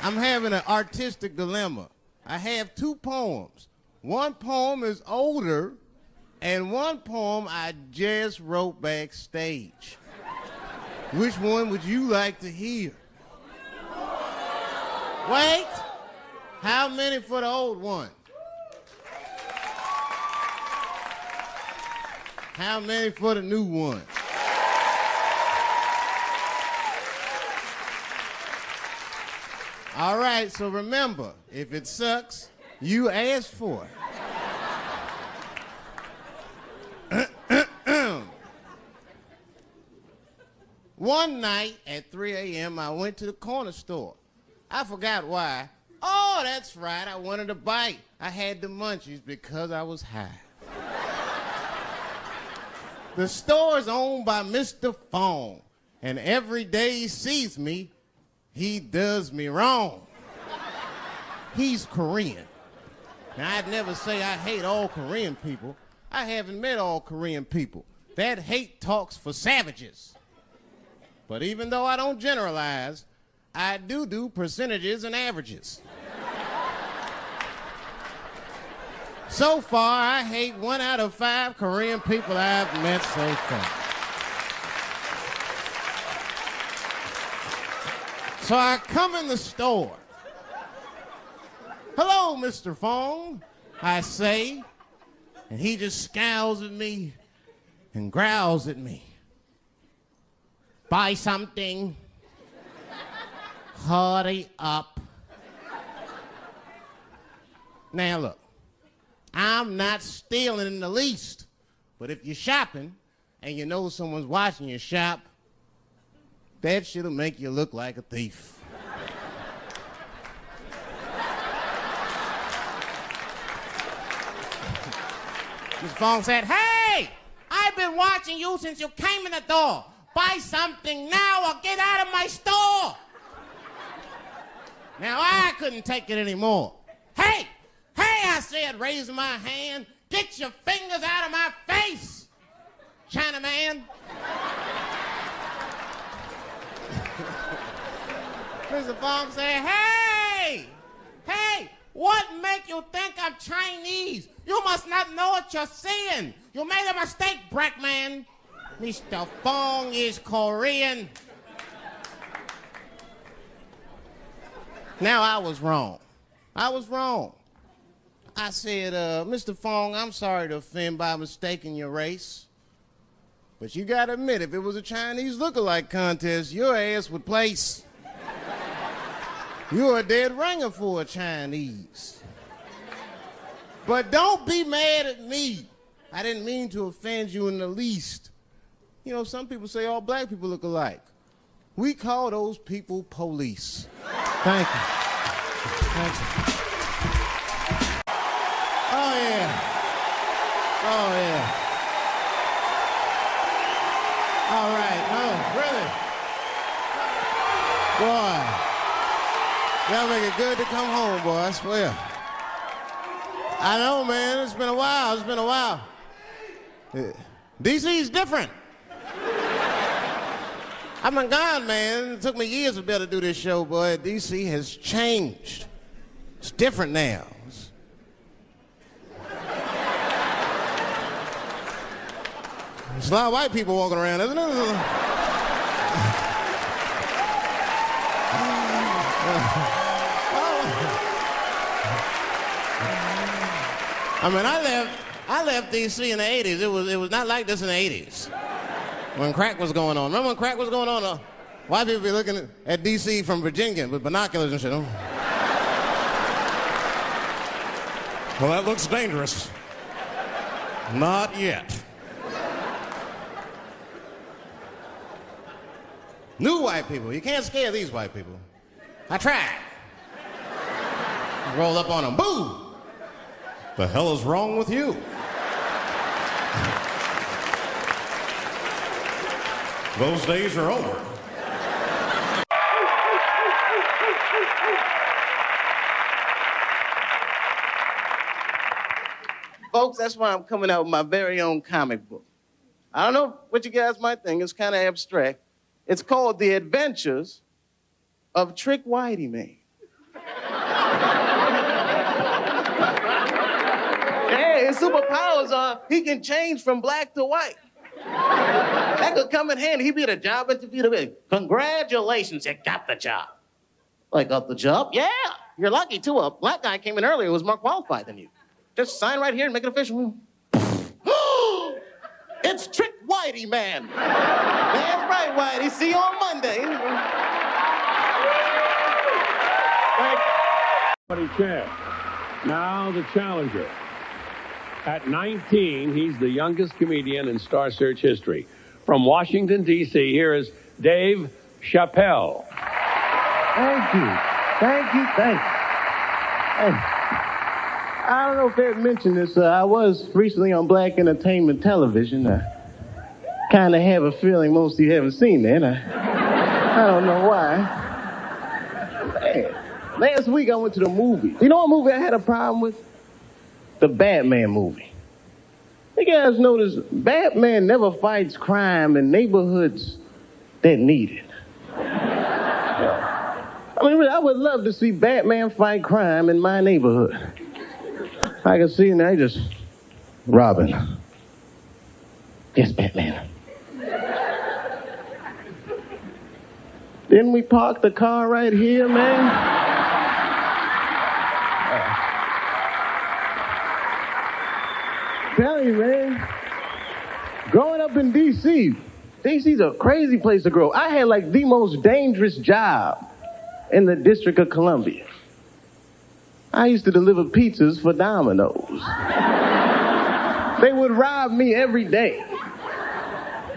I'm having an artistic dilemma. I have two poems. One poem is older, and one poem I just wrote backstage. Which one would you like to hear? Wait! How many for the old one? How many for the new one? All right, so remember, if it sucks, you asked for it. One night at 3 a.m., I went to the corner store. I forgot why. Oh, that's right, I wanted a bite. I had the munchies because I was high. The store is owned by Mr. Fong, and every day he sees me, he does me wrong. He's Korean. Now, I'd never say I hate all Korean people. I haven't met all Korean people. That hate talks for savages. But even though I don't generalize, I do percentages and averages. So far, I hate 1 out of 5 Korean people I've met so far. So I come in the store. Hello, Mr. Fong, I say, and he just scowls at me and growls at me. Buy something. Hurry up. Now look, I'm not stealing in the least, but if you're shopping and you know someone's watching you shop, that shit'll make you look like a thief. Mr. Fong said, hey, I've been watching you since you came in the door. Buy something now or get out of my store. Now, I couldn't take it anymore. Hey, I said, raising my hand, get your fingers out of my face, Chinaman. Mr. Fong said, hey, what make you think I'm Chinese? You must not know what you're saying. You made a mistake, Brackman. Mr. Fong is Korean. Now, I was wrong. I said, Mr. Fong, I'm sorry to offend by mistaking your race. But you gotta admit, if it was a Chinese lookalike contest, your ass would place. You're a dead ringer for a Chinese. But don't be mad at me. I didn't mean to offend you in the least. You know, some people say all black people look alike. We call those people police. Thank you. Thank you. Oh, yeah. Oh, yeah. All right. Oh, really? Boy. Y'all make it good to come home, boy, I swear. I know, man. It's been a while. DC's different. I've been gone, man. It took me years to be able to do this show, boy. DC has changed. It's different now. There's a lot of white people walking around, isn't it? I mean, I left DC in the 80s. It was not like this in the 80s. When crack was going on. Remember when crack was going on? White people be looking at DC from Virginia with binoculars and shit. Well, that looks dangerous. Not yet. New white people. You can't scare these white people. I tried. Roll up on them. Boo! The hell is wrong with you? Those days are over. Folks, that's why I'm coming out with my very own comic book. I don't know what you guys might think. It's kind of abstract. It's called The Adventures of Trick Whitey Man. superpowers are he can change from black to white. That could come in handy. He'd be at a job interview to be, congratulations, you got the job. I got the job? Yeah. You're lucky, too. A black guy came in earlier who was more qualified than you. Just sign right here and make it official. It's Trick Whitey, man. That's right, Whitey. See you on Monday. Champ. Now the challenger. At 19, he's the youngest comedian in Star Search history. From Washington, D.C., here is Dave Chappelle. Thank you. Thank you. Thank you. Hey, I don't know if they mentioned this. I was recently on Black Entertainment Television. I kind of have a feeling most of you haven't seen that. I don't know why. Man, last week I went to the movies. You know what movie I had a problem with? The Batman movie. You guys notice Batman never fights crime in neighborhoods that need it. I mean, I would love to see Batman fight crime in my neighborhood. I can see now just Robin. Yes, Batman. Didn't we park the car right here, man? Tell you, man, growing up in D.C., D.C.'s a crazy place to grow. I had like the most dangerous job in the District of Columbia. I used to deliver pizzas for Domino's. They would rob me every day.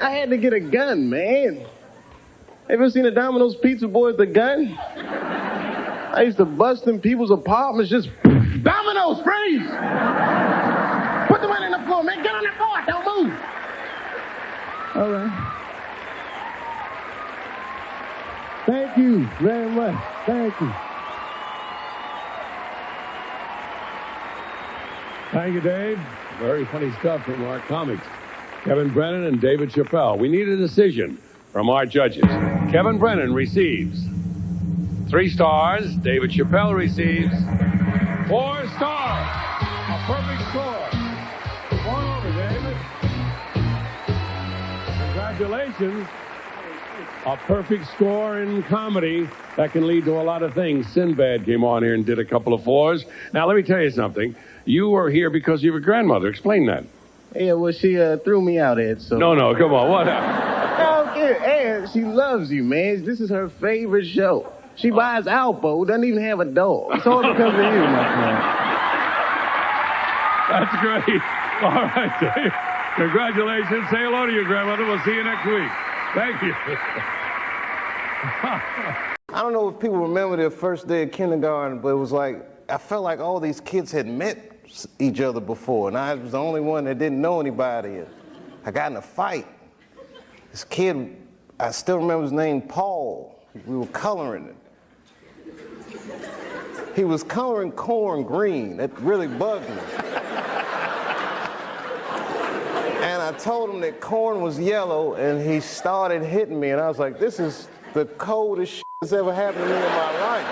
I had to get a gun, man. Ever seen a Domino's pizza boy with a gun? I used to bust in people's apartments, just, Domino's, freeze! Put the money on the floor, man. Get on the floor. Don't move. All right. Thank you very much. Thank you. Thank you, Dave. Very funny stuff from our comics. Kevin Brennan and Dave Chappelle. We need a decision from our judges. Kevin Brennan receives 3 stars. Dave Chappelle receives 4 stars. A perfect score. Come on over, David. Congratulations. A perfect score in comedy. That can lead to a lot of things. Sinbad came on here and did a couple of 4s. Now, let me tell you something. You were here because of your grandmother. Explain that. Yeah, well, she threw me out, Ed, so... No, come on. What happened? Ed, she loves you, man. This is her favorite show. She buys Alpo, doesn't even have a dog. It's all because of you, my friend. That's great. All right, Dave. Congratulations. Say hello to your grandmother. We'll see you next week. Thank you. I don't know if people remember their first day of kindergarten, but it was like, I felt like all these kids had met each other before, and I was the only one that didn't know anybody. And I got in a fight. This kid, I still remember his name, Paul. We were coloring it. He was coloring corn green. That really bugged me. And I told him that corn was yellow, and he started hitting me, and I was like, this is the coldest shit that's ever happened to me in my life.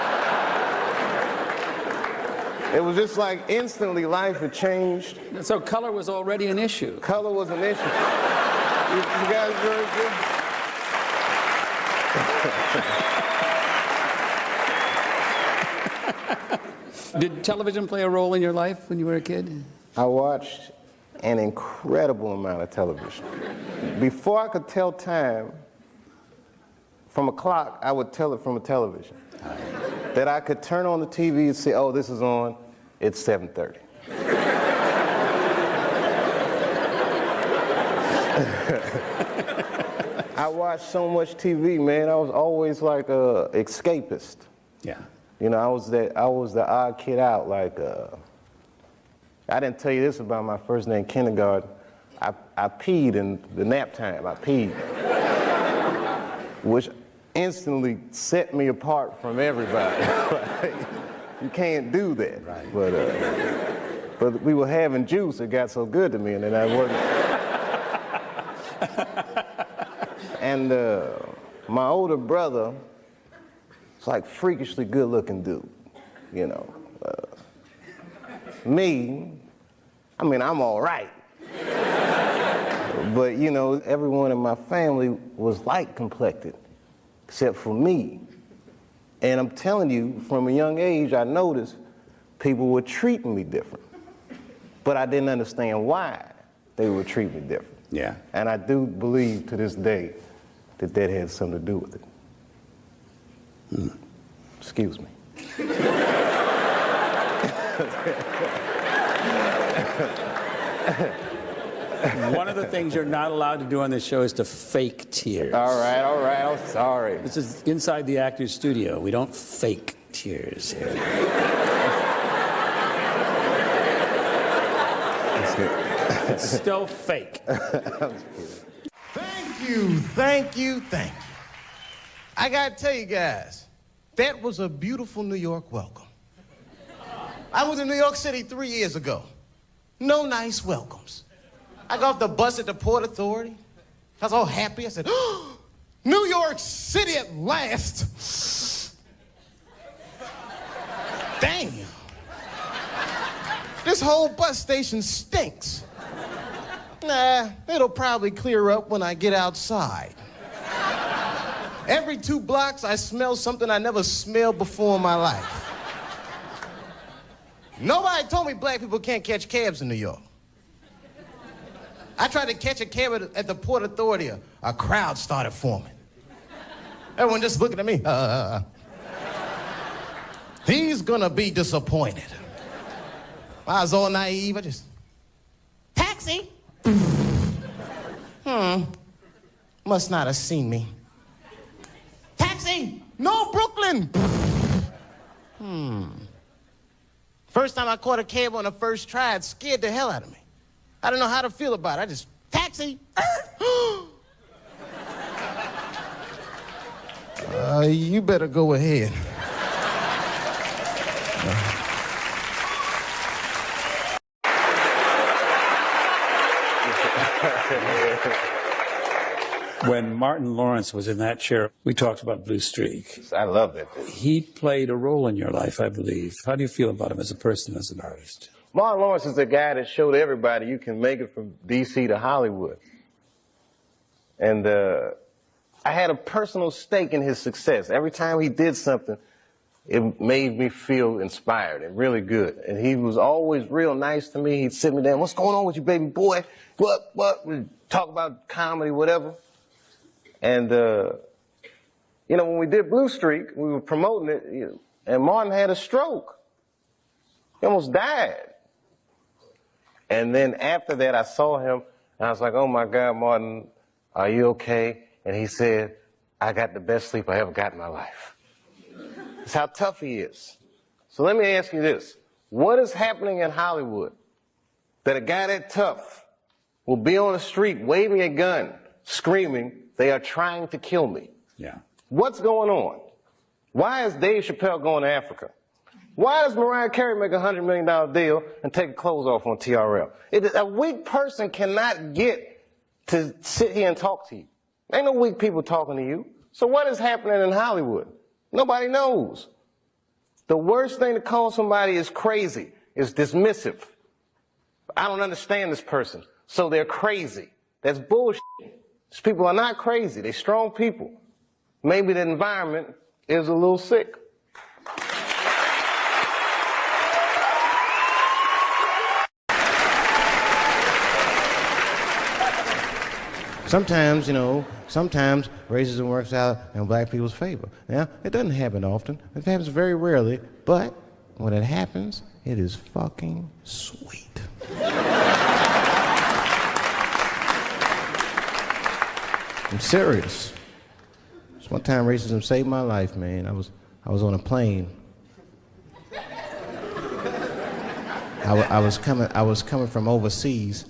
It was just like instantly life had changed. So color was already an issue. Color was an issue. You guys very good? Did television play a role in your life when you were a kid? I watched an incredible amount of television. Before I could tell time from a clock, I would tell it from a television. That I could turn on the TV and say, oh, this is on, it's 7:30. I watched so much TV, man. I was always like a escapist. Yeah. You know, I was the odd kid out. Like, I didn't tell you this about my first day in kindergarten. I peed in the nap time. I peed, which instantly set me apart from everybody. Like, you can't do that. Right. But we were having juice. It got so good to me, and then I wasn't. And my older brother was like freakishly good-looking dude, you know. Me, I mean, I'm all right. But, you know, everyone in my family was light complected, except for me. And I'm telling you, from a young age, I noticed people were treating me different. But I didn't understand why they would treat me different. Yeah. And I do believe to this day that that had something to do with it. Excuse me. One of the things you're not allowed to do on this show is to fake tears. All right, I'm sorry. This is inside the actor's studio. We don't fake tears here. It's still fake. Thank you. I gotta tell you guys, that was a beautiful New York welcome. I was in New York City 3 years ago. No nice welcomes. I got off the bus at the Port Authority. I was all happy. I said, oh, New York City at last. Damn. This whole bus station stinks. Nah, it'll probably clear up when I get outside. Every 2 blocks, I smell something I never smelled before in my life. Nobody told me black people can't catch cabs in New York. I tried to catch a cab at the Port Authority. A crowd started forming. Everyone just looking at me. He's gonna be disappointed. I was all naive. I just, taxi. Must not have seen me. Taxi. No, Brooklyn. First time I caught a cab on the first try, it scared the hell out of me. I don't know how to feel about it. I just, taxi. You better go ahead. When Martin Lawrence was in that chair, we talked about Blue Streak. I love that. He played a role in your life, I believe. How do you feel about him as a person, as an artist? Martin Lawrence is the guy that showed everybody you can make it from D.C. to Hollywood. And I had a personal stake in his success. Every time he did something, it made me feel inspired and really good. And he was always real nice to me. He'd sit me down, what's going on with you, baby boy? What? We'd talk about comedy, whatever. And, you know, when we did Blue Streak, we were promoting it, and Martin had a stroke. He almost died. And then after that, I saw him, and I was like, oh, my God, Martin, are you okay? And he said, I got the best sleep I ever got in my life. That's how tough he is. So let me ask you this. What is happening in Hollywood that a guy that tough will be on the street waving a gun, screaming, they are trying to kill me? Yeah. What's going on? Why is Dave Chappelle going to Africa? Why does Mariah Carey make a $100 million deal and take her clothes off on TRL? A weak person cannot get to sit here and talk to you. Ain't no weak people talking to you. So what is happening in Hollywood? Nobody knows. The worst thing to call somebody is crazy, is dismissive. I don't understand this person, so they're crazy. That's bullshit. These people are not crazy. They're strong people. Maybe the environment is a little sick. Sometimes, you know, sometimes racism works out in black people's favor. Now, it doesn't happen often. It happens very rarely, but when it happens, it is fucking sweet. I'm serious. Just one time racism saved my life, man. I was on a plane. I was coming from overseas,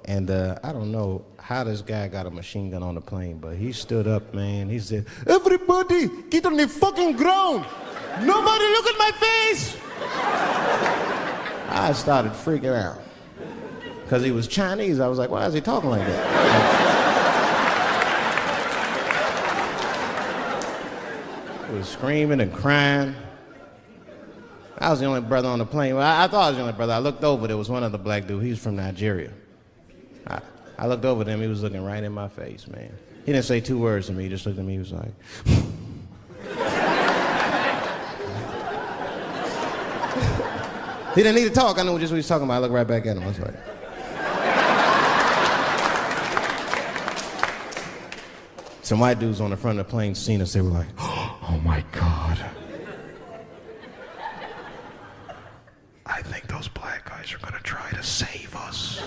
and I don't know how this guy got a machine gun on the plane, but he stood up, man. He said, "Everybody, get on the fucking ground. Nobody look at my face." I started freaking out. Because he was Chinese, I was like, why is he talking like that? He was screaming and crying. I was the only brother on the plane. Well, I thought I was the only brother. I looked over, there was one other black dude. He was from Nigeria. I looked over at him, he was looking right in my face, man. He didn't say 2 words to me, he just looked at me, he was like... He didn't need to talk, I knew just what he was talking about. I looked right back at him, I was like... Some white dudes on the front of the plane seen us, they were like, oh my God. I think those black guys are gonna try to save us.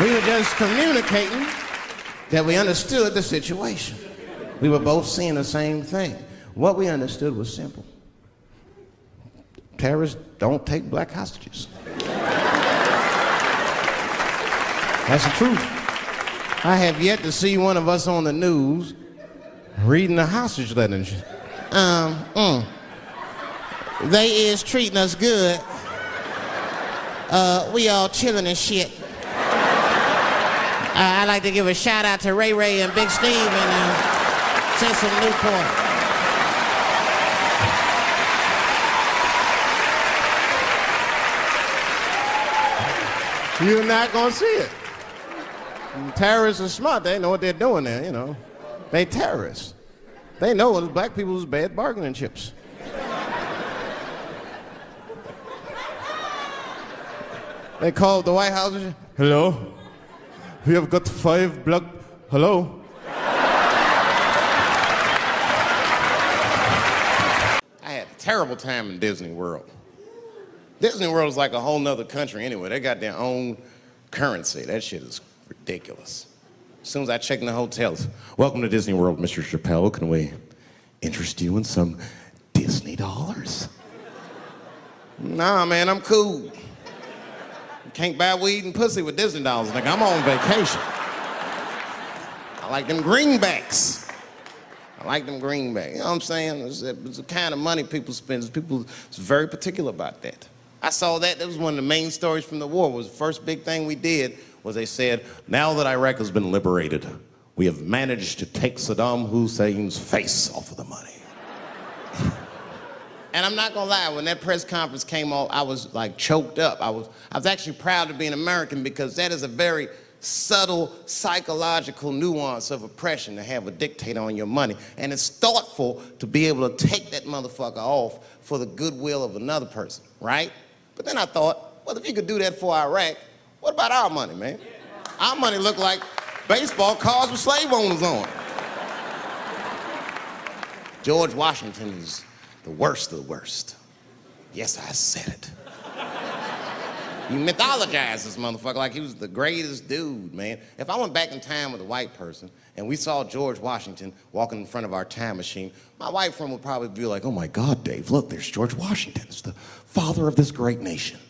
We were just communicating that we understood the situation. We were both seeing the same thing. What we understood was simple. Terrorists don't take black hostages. That's the truth. I have yet to see one of us on the news reading a hostage letter and shit. They is treating us good. We all chilling and shit. I'd like to give a shout out to Ray Ray and Big Steve and send some Newport. You're not gonna see it. Terrorists are smart. They know what they're doing there, you know. They terrorists. They know black people's bad bargaining chips. They called the White House and said, hello? We have got 5 black... Hello? I had a terrible time in Disney World. Disney World is like a whole nother country anyway. They got their own currency. That shit is ridiculous. As soon as I check in the hotels, welcome to Disney World, Mr. Chappelle. Can we interest you in some Disney dollars? Nah, man, I'm cool. You can't buy weed and pussy with Disney dollars. Like, I'm on vacation. I like them greenbacks. You know what I'm saying? It's the kind of money people spend. People is very particular about that. I saw that. That was one of the main stories from the war. It was the first big thing we did was they said, now that Iraq has been liberated, we have managed to take Saddam Hussein's face off of the money. And I'm not gonna lie, when that press conference came off, I was like choked up. I was actually proud to be an American because that is a very subtle psychological nuance of oppression to have a dictator on your money. And it's thoughtful to be able to take that motherfucker off for the goodwill of another person, right? But then I thought, well, if you could do that for Iraq, what about our money, man? Our money looked like baseball cards with slave owners on it. George Washington is the worst of the worst. Yes, I said it. You mythologize this motherfucker like he was the greatest dude, man. If I went back in time with a white person and we saw George Washington walking in front of our time machine, my white friend would probably be like, oh my God, Dave, look, there's George Washington. It's the father of this great nation.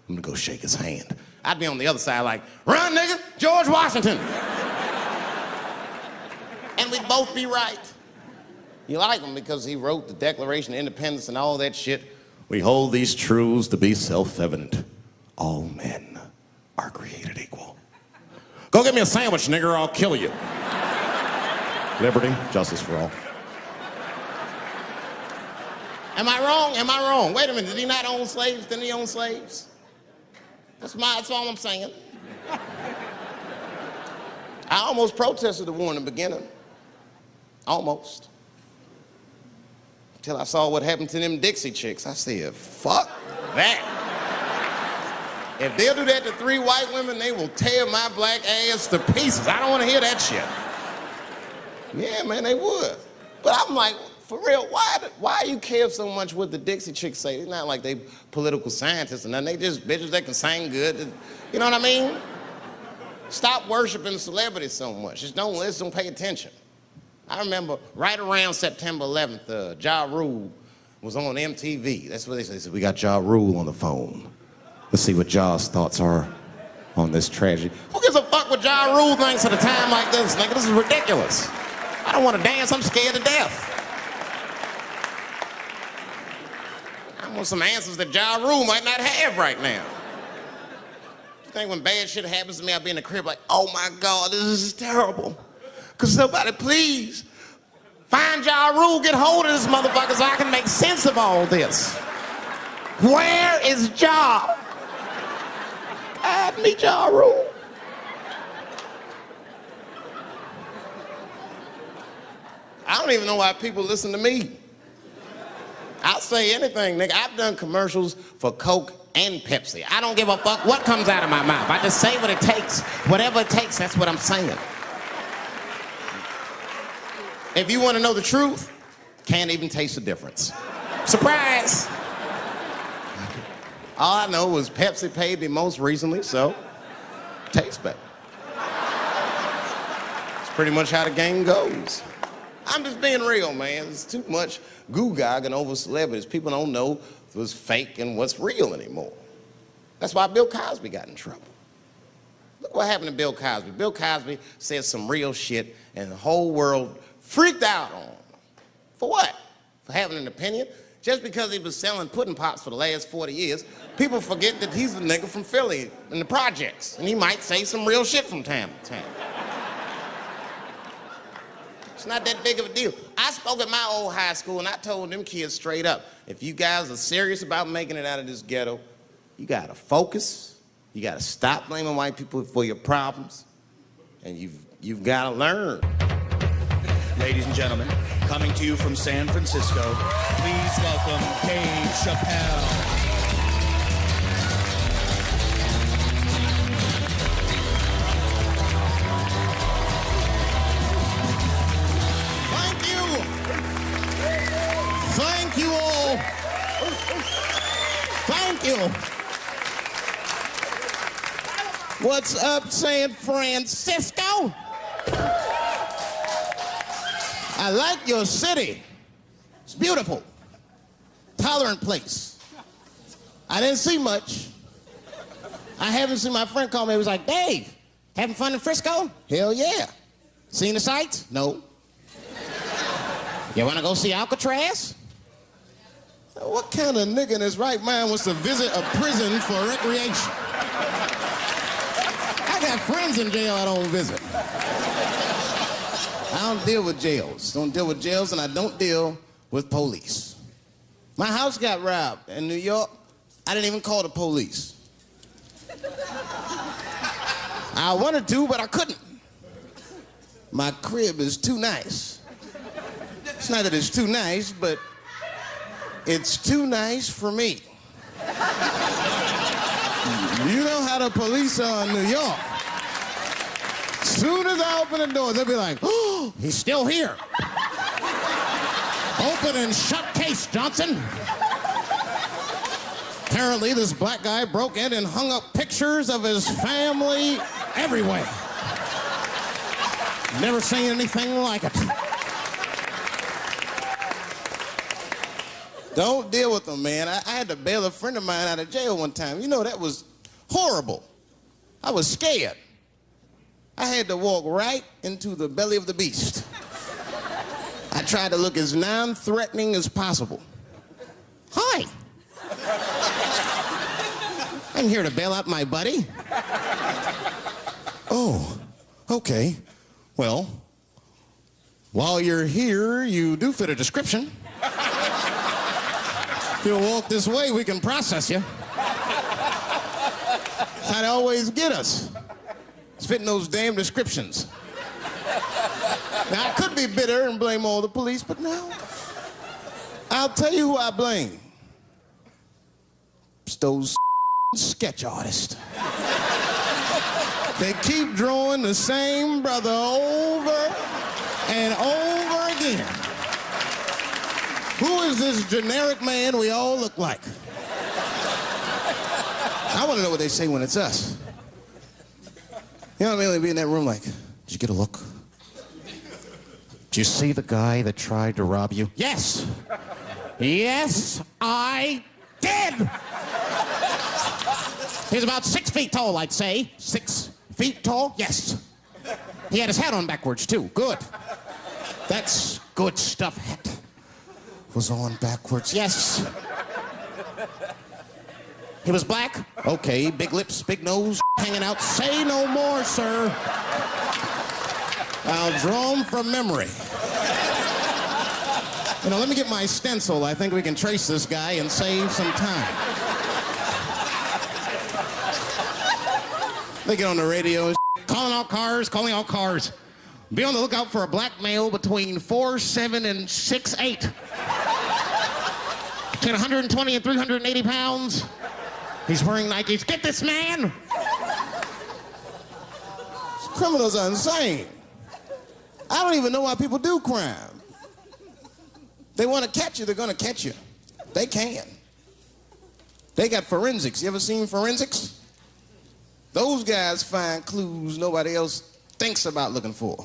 I'm gonna go shake his hand. I'd be on the other side like, run, nigga, George Washington. And we'd both be right. You like him because he wrote the Declaration of Independence and all that shit. We hold these truths to be self-evident. All men are created equal. Go get me a sandwich, nigger, or I'll kill you. Liberty, justice for all. Am I wrong? Am I wrong? Wait a minute, did he not own slaves? Didn't he own slaves? That's all I'm saying. I almost protested the war in the beginning. Almost. Until I saw what happened to them Dixie chicks. I said, fuck that. If they'll do that to 3 white women, they will tear my black ass to pieces. I don't want to hear that shit. Yeah, man, they would. But I'm like, for real, why you care so much what the Dixie chicks say? It's not like they political scientists or nothing. They just bitches that can sing good. You know what I mean? Stop worshiping celebrities so much. Just don't listen, don't pay attention. I remember right around September 11th, Ja Rule was on MTV. That's what they said. They said, we got Ja Rule on the phone. Let's see what Ja's thoughts are on this tragedy. Who gives a fuck what Ja Rule thinks at a time like this, nigga? This is ridiculous. I don't want to dance, I'm scared to death. I want some answers that Ja Rule might not have right now. think when bad shit happens to me, I'll be in the crib like, oh my God, this is terrible. Could somebody please find Ja Rule, get hold of this motherfucker so I can make sense of all this. Where is Ja? God, me Ja Rule. I don't even know why people listen to me. I'll say anything, nigga. I've done commercials for Coke and Pepsi. I don't give a fuck what comes out of my mouth. I just say what it takes. Whatever it takes, that's what I'm saying. If you want to know the truth, can't even taste the difference. Surprise! All I know was Pepsi paid me most recently, so tastes better. It's pretty much how the game goes. I'm just being real, man. There's too much goo-gagging over celebrities. People don't know what's fake and what's real anymore. That's why Bill Cosby got in trouble. Look what happened to Bill Cosby. Bill Cosby said some real shit, and the whole world freaked out on him. For what? For having an opinion? Just because he was selling pudding pops for the last 40 years, people forget that he's a nigga from Philly in the projects, and he might say some real shit from time to time. It's not that big of a deal. I spoke at my old high school, and I told them kids straight up, if you guys are serious about making it out of this ghetto, you gotta focus, you gotta stop blaming white people for your problems, and you've gotta learn. Ladies and gentlemen, coming to you from San Francisco, please welcome Dave Chappelle. Thank you all. Thank you. What's up, San Francisco? I like your city. It's beautiful. Tolerant place. I didn't see much. I haven't seen my friend call me. He was like, Dave, having fun in Frisco? Hell yeah. Seen the sights? No. You want to go see Alcatraz? What kind of nigga in his right mind wants to visit a prison for recreation? I got friends in jail I don't visit. I don't deal with jails. Don't deal with jails, and I don't deal with police. My house got robbed in New York. I didn't even call the police. I wanted to, but I couldn't. My crib is too nice. It's not that it's too nice, but it's too nice for me. You know how the police are in New York. Soon as I open the door, they'll be like, oh, he's still here. Open and shut case, Johnson. Apparently, this black guy broke in and hung up pictures of his family everywhere. Never seen anything like it. Don't deal with them, man. I had to bail a friend of mine out of jail one time. You know, that was horrible. I was scared. I had to walk right into the belly of the beast. I tried to look as non-threatening as possible. Hi. I'm here to bail out my buddy. Oh, okay. Well, while you're here, you do fit a description. If you'll walk this way, we can process you. How'd they always get us? It's fitting those damn descriptions. Now, I could be bitter and blame all the police, but no. I'll tell you who I blame. It's those sketch artists. They keep drawing the same brother over and over again. Who is this generic man we all look like? I want to know what they say when it's us. You know what I mean? They'd be in that room like, did you get a look? Did you see the guy that tried to rob you? Yes. Yes, I did. He's about 6 feet tall, I'd say. 6 feet tall? Yes. He had his hat on backwards, too. Good. That's good stuff. Hat was on backwards. Yes. He was black? Okay, big lips, big nose, hanging out. Say no more, sir. I'll draw him from memory. You know, let me get my stencil. I think we can trace this guy and save some time. They get on the radio, calling out cars, calling out cars. Be on the lookout for a black male between 4'7" and 6'8". Between 120 and 380 pounds. He's wearing Nikes. Get this man! Criminals are insane. I don't even know why people do crime. They want to catch you, they're going to catch you. They can. They got forensics. You ever seen forensics? Those guys find clues nobody else thinks about looking for.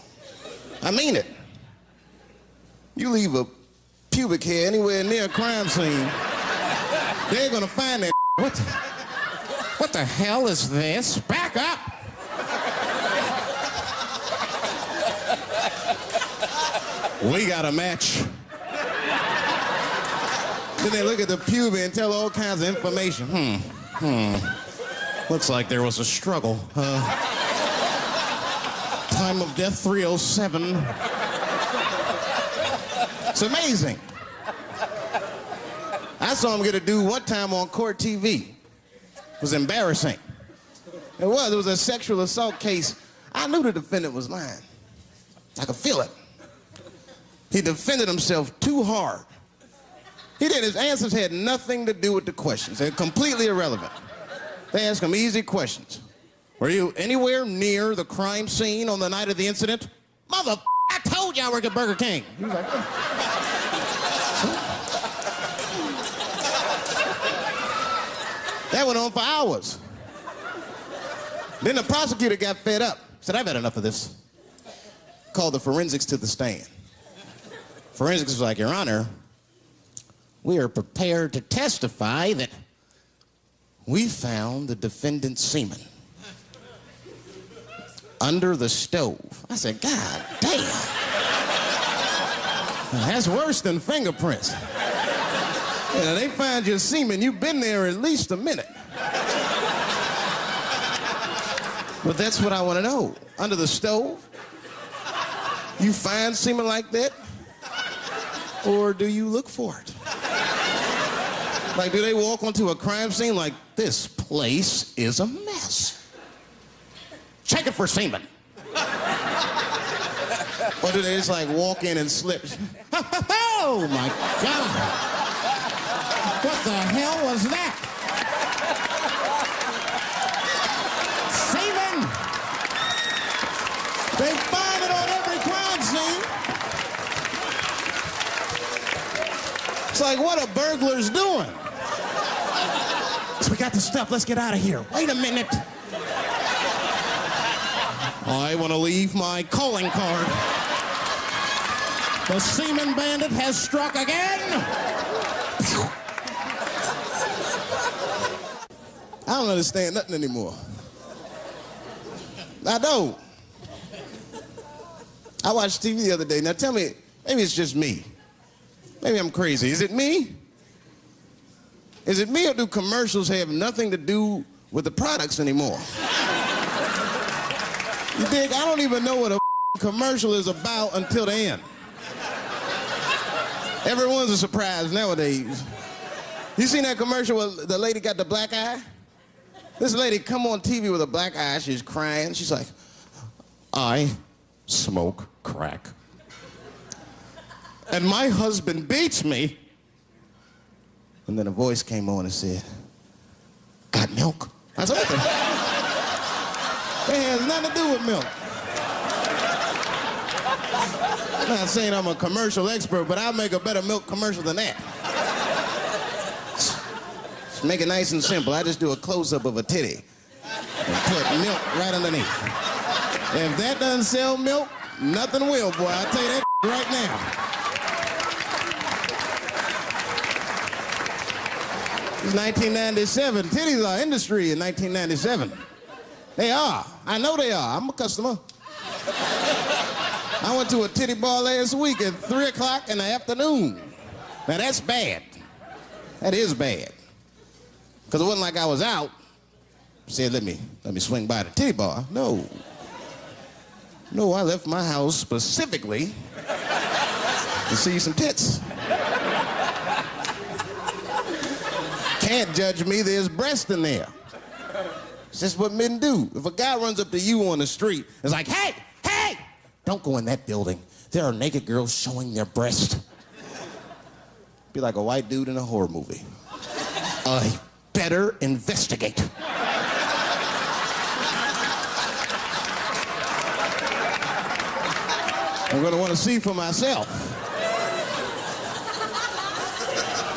I mean it. You leave a pubic hair anywhere near a crime scene, they're going to find that. What the hell is this? Back up! We got a match. Then they look at the pubic and tell all kinds of information. Looks like there was a struggle. Time of death 307. It's amazing. I saw him get a dude one time on court TV. It was embarrassing. It was a sexual assault case. I knew the defendant was lying. I could feel it. He defended himself too hard. He did. His answers had nothing to do with the questions. They're completely irrelevant. They asked him easy questions. Were you anywhere near the crime scene on the night of the incident? Mother, I told you I work at Burger King. He was like, that went on for hours. Then the prosecutor got fed up. Said, I've had enough of this. Called the forensics to the stand. Forensics was like, Your Honor, we are prepared to testify that we found the defendant's semen under the stove. I said, God damn. That's worse than fingerprints. You know, they find your semen, you've been there at least a minute. But that's what I want to know. Under the stove? You find semen like that? Or do you look for it? Like, do they walk onto a crime scene like, this place is a mess? Check it for semen. Or do they just like walk in and slip? Oh my God. What the hell was that? Semen! They find it on every crime scene. It's like, what are burglars doing? So we got the stuff, let's get out of here. Wait a minute. I want to leave my calling card. The semen bandit has struck again. I don't understand nothing anymore. I don't. I watched TV the other day. Now tell me, maybe it's just me. Maybe I'm crazy. Is it me? Is it me, or do commercials have nothing to do with the products anymore? You dig? I don't even know what a commercial is about until the end. Everyone's a surprise nowadays. You seen that commercial where the lady got the black eye? This lady come on TV with a black eye. She's crying. She's like, I smoke crack. And my husband beats me. And then a voice came on and said, got milk? I said, what the? It has nothing to do with milk. I'm not saying I'm a commercial expert, but I'll make a better milk commercial than that. Just make it nice and simple. I just do a close-up of a titty and put milk right underneath. If that doesn't sell milk, nothing will, boy. I'll tell you that right now. It's 1997. Titties are industry in 1997. They are. I know they are. I'm a customer. I went to a titty bar last week at 3 o'clock in the afternoon. Now that's bad. That is bad. Because it wasn't like I was out. Said, let me swing by the titty bar. No. No, I left my house specifically to see some tits. Can't judge me, there's breast in there. It's just what men do. If a guy runs up to you on the street, it's like, hey, hey, don't go in that building. There are naked girls showing their breast. Be like a white dude in a horror movie. I better investigate. I'm gonna want to see for myself.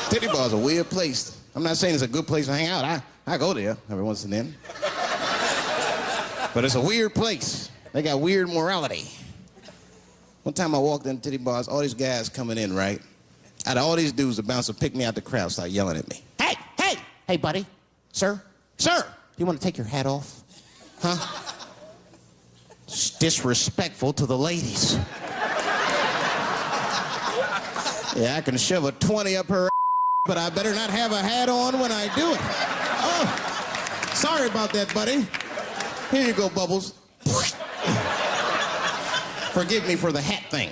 Titty bar's a weird place. I'm not saying it's a good place to hang out. I go there every once and then. But it's a weird place. They got weird morality. One time I walked in titty bars, all these guys coming in, right? Out of all these dudes, the bouncer picked me out the crowd, started yelling at me. Hey, hey, hey, buddy. Sir, do you want to take your hat off? Huh? It's disrespectful to the ladies. Yeah, I can shove a 20 up her ass, but I better not have a hat on when I do it. Oh, sorry about that, buddy. Here you go, Bubbles. Forgive me for the hat thing.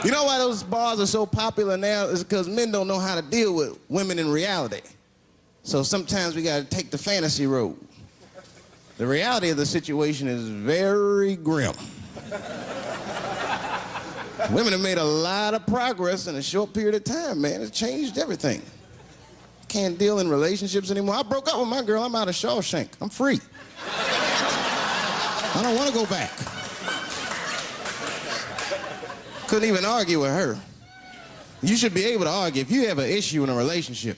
You know why those bars are so popular now? Is because men don't know how to deal with women in reality. So sometimes we gotta take the fantasy road. The reality of the situation is very grim. Women have made a lot of progress in a short period of time, man. It's changed everything. Can't deal in relationships anymore. I broke up with my girl. I'm out of Shawshank. I'm free. I don't want to go back. Couldn't even argue with her. You should be able to argue. If you have an issue in a relationship,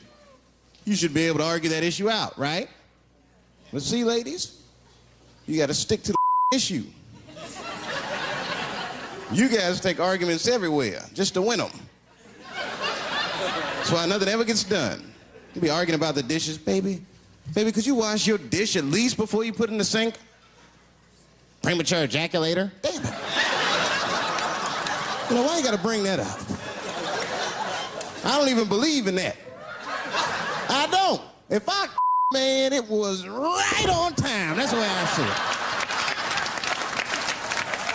you should be able to argue that issue out, right? But see, ladies, you got to stick to the issue. You guys take arguments everywhere just to win them. That's why nothing ever gets done. You be arguing about the dishes. Baby, could you wash your dish at least before you put it in the sink? Premature ejaculator? Damn it. You know, why you gotta bring that up? I don't even believe in that. I don't. If I man, it was right on time. That's the way I see it.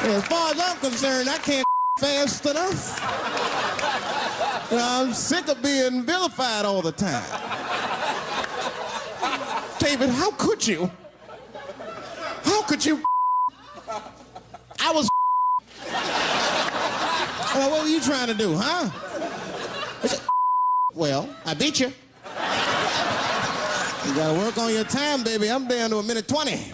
And as far as I'm concerned, I can't fast enough. You know, I'm sick of being vilified all the time. David, how could you? How could you? I was. Well, what were you trying to do, huh? Well, I beat you. You gotta work on your time, baby. I'm down to 1:20.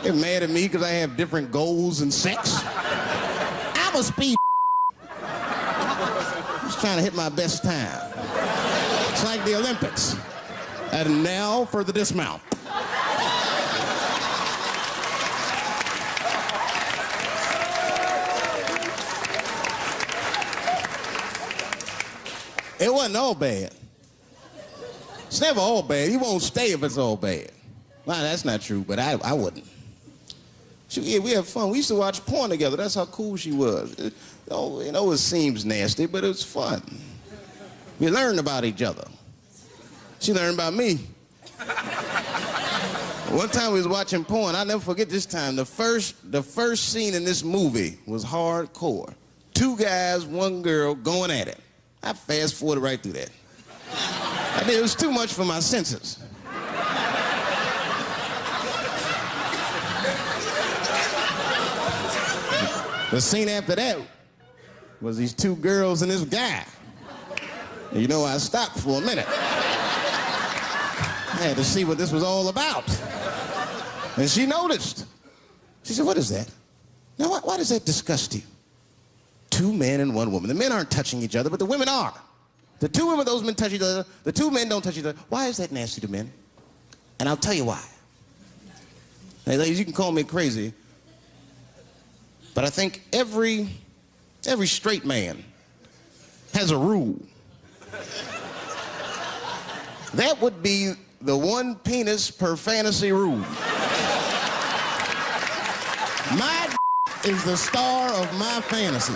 They're mad at me because I have different goals in sex. I'm a speed. Just trying to hit my best time. It's like the Olympics. And now for the dismount. It wasn't all bad. It's never all bad. You won't stay if it's all bad. Well, that's not true, but I wouldn't. Yeah, we had fun. We used to watch porn together. That's how cool she was. You know, it seems nasty, but it was fun. We learned about each other. She learned about me. One time we was watching porn. I'll never forget this time. The first scene in this movie was hardcore. 2 guys, 1 girl going at it. I fast-forwarded right through that. I mean, it was too much for my senses. The scene after that was these 2 girls and this guy. And you know, I stopped for a minute. I had to see what this was all about. And she noticed. She said, what is that? Now, why does that disgust you? 2 men and 1 woman. The men aren't touching each other, but the women are. The 2 women, those men touch each other. The 2 men don't touch each other. Why is that nasty to men? And I'll tell you why. Hey, ladies, you can call me crazy, but I think every straight man has a rule. That would be the 1 penis per fantasy rule. My is the star of my fantasy.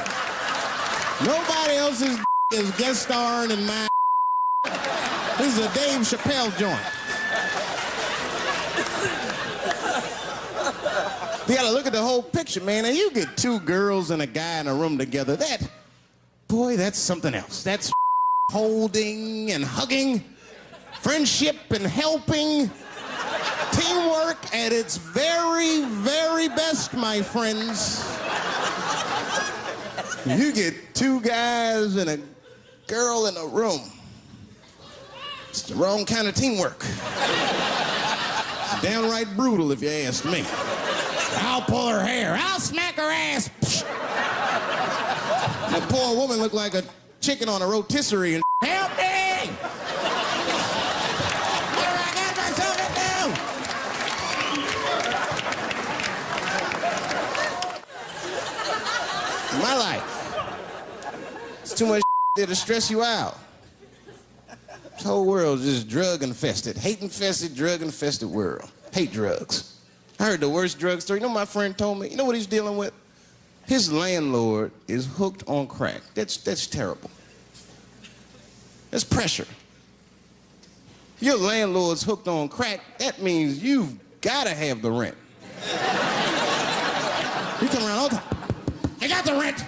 Nobody else's is guest starring in my. This is a Dave Chappelle joint. You gotta look at the whole picture, man. And you get two girls and a guy in a room together. Boy, that's something else. That's holding and hugging, friendship and helping, teamwork at its very, very best, my friends. You get two guys and a girl in a room. It's the wrong kind of teamwork. It's downright brutal, if you ask me. I'll pull her hair. I'll smack her ass. That poor woman looked like a chicken on a rotisserie and help me! What do I got myself into? My life. It's too much there to stress you out. This whole world's just drug-infested. Hate-infested, drug-infested world. Hate drugs. I heard the worst drug story. You know what my friend told me? You know what he's dealing with? His landlord is hooked on crack. That's terrible. That's pressure. If your landlord's hooked on crack, that means you've got to have the rent. You come around all the time. I got the rent.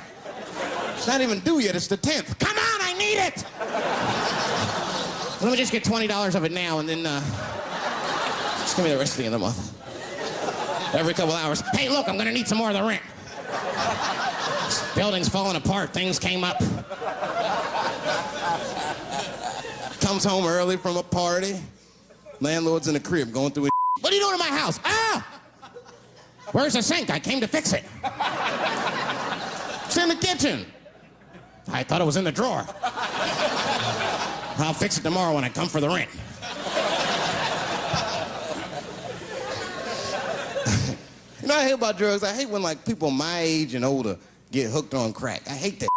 It's not even due yet. It's the 10th. Come on, I need it. Let me just get $20 of it now and then just give me the rest of the end of the month. Every couple hours. Hey, look, I'm going to need some more of the rent. This building's falling apart. Things came up. Comes home early from a party. Landlord's in the crib going through his. What are you doing in my house? Ah! Where's the sink? I came to fix it. It's in the kitchen. I thought it was in the drawer. I'll fix it tomorrow when I come for the rent. You know what I hate about drugs? I hate when like people my age and older get hooked on crack. I hate that.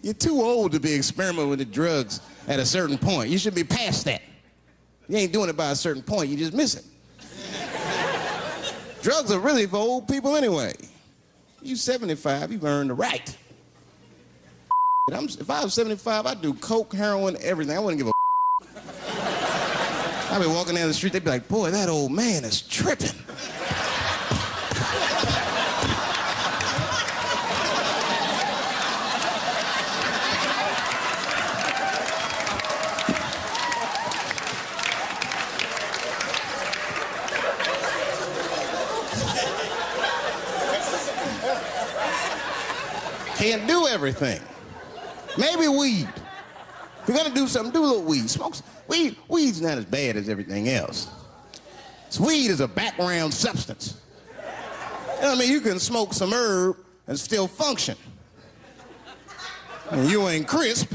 You're too old to be experimenting with the drugs at a certain point. You should be past that. You ain't doing it by a certain point. You just miss it. Drugs are really for old people anyway. You 75, you've earned the right. If I was 75, I'd do coke, heroin, everything. I wouldn't give a. I'd be walking down the street, they'd be like, boy, that old man is tripping. Can't do everything. Maybe weed. If you're gonna do something, do a little weed. Smoke weed. Weed's not as bad as everything else. Weed is a background substance. You know what I mean? You can smoke some herb and still function. And you ain't crisp,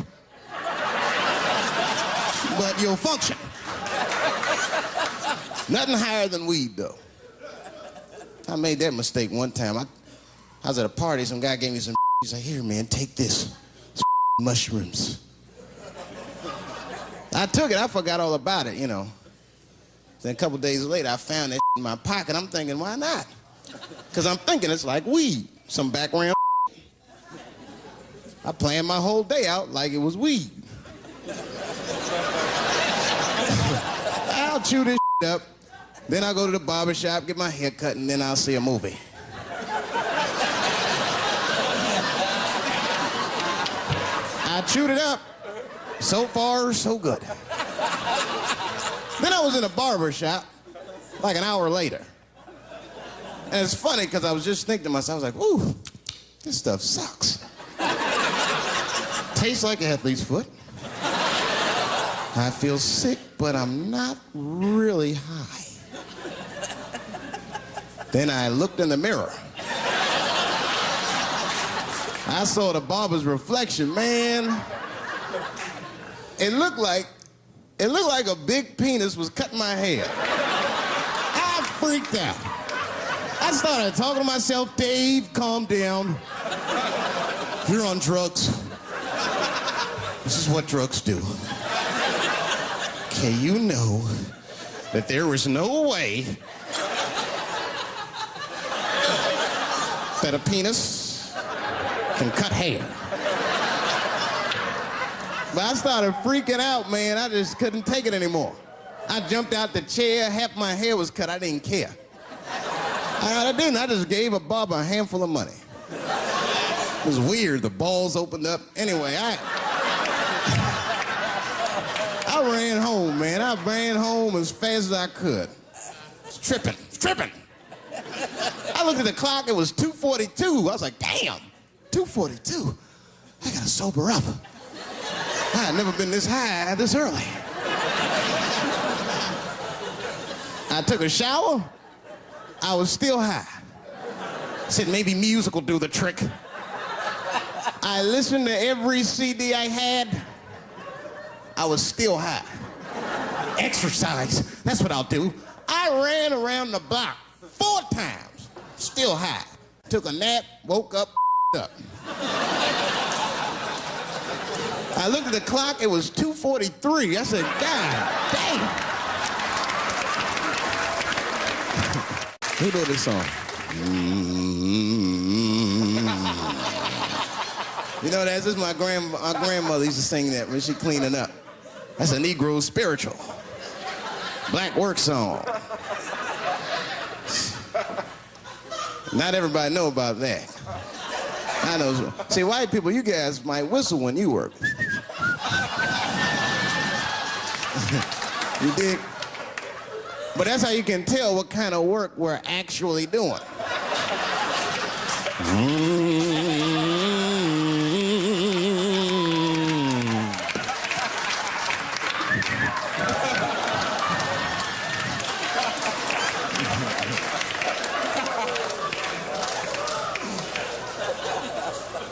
but you'll function. Nothing higher than weed, though. I made that mistake one time. I was at a party, some guy gave me some. He's like, here, man, take this. Mushrooms. I took it, I forgot all about it, you know. Then a couple days later, I found that in my pocket. I'm thinking, why not? Because I'm thinking it's like weed, some background. I planned my whole day out like it was weed. I'll chew this up, then I'll go to the barber shop, get my hair cut, and then I'll see a movie. I chewed it up. So far, so good. Then I was in a barber shop like an hour later. And it's funny because I was just thinking to myself, I was like, ooh, this stuff sucks. Tastes like an athlete's foot. I feel sick, but I'm not really high. Then I looked in the mirror. I saw the barber's reflection, man. It looked like a big penis was cutting my hair. I freaked out. I started talking to myself, Dave, calm down. You're on drugs. This is what drugs do. Okay, you know that there was no way that a penis can cut hair. But I started freaking out, man. I just couldn't take it anymore. I jumped out the chair, half my hair was cut, I didn't care. I didn't, I just gave a barber a handful of money. It was weird, the balls opened up. Anyway, I ran home, man. I ran home as fast as I could. It's tripping. I looked at the clock, it was 2:42. I was like, damn, 2:42. I gotta sober up. I had never been this high this early. I took a shower, I was still high. Said maybe music will do the trick. I listened to every CD I had, I was still high. Exercise, that's what I'll do. I ran around the block 4 times, still high. Took a nap, woke up, up. I looked at the clock, it was 2:43. I said, God damn. Who wrote this song? You know, this is my grandmother used to sing that when she cleaning up. That's a Negro spiritual. Black work song. Not everybody know about that. I know. See, white people, you guys might whistle when you work. You dig? But that's how you can tell what kind of work we're actually doing.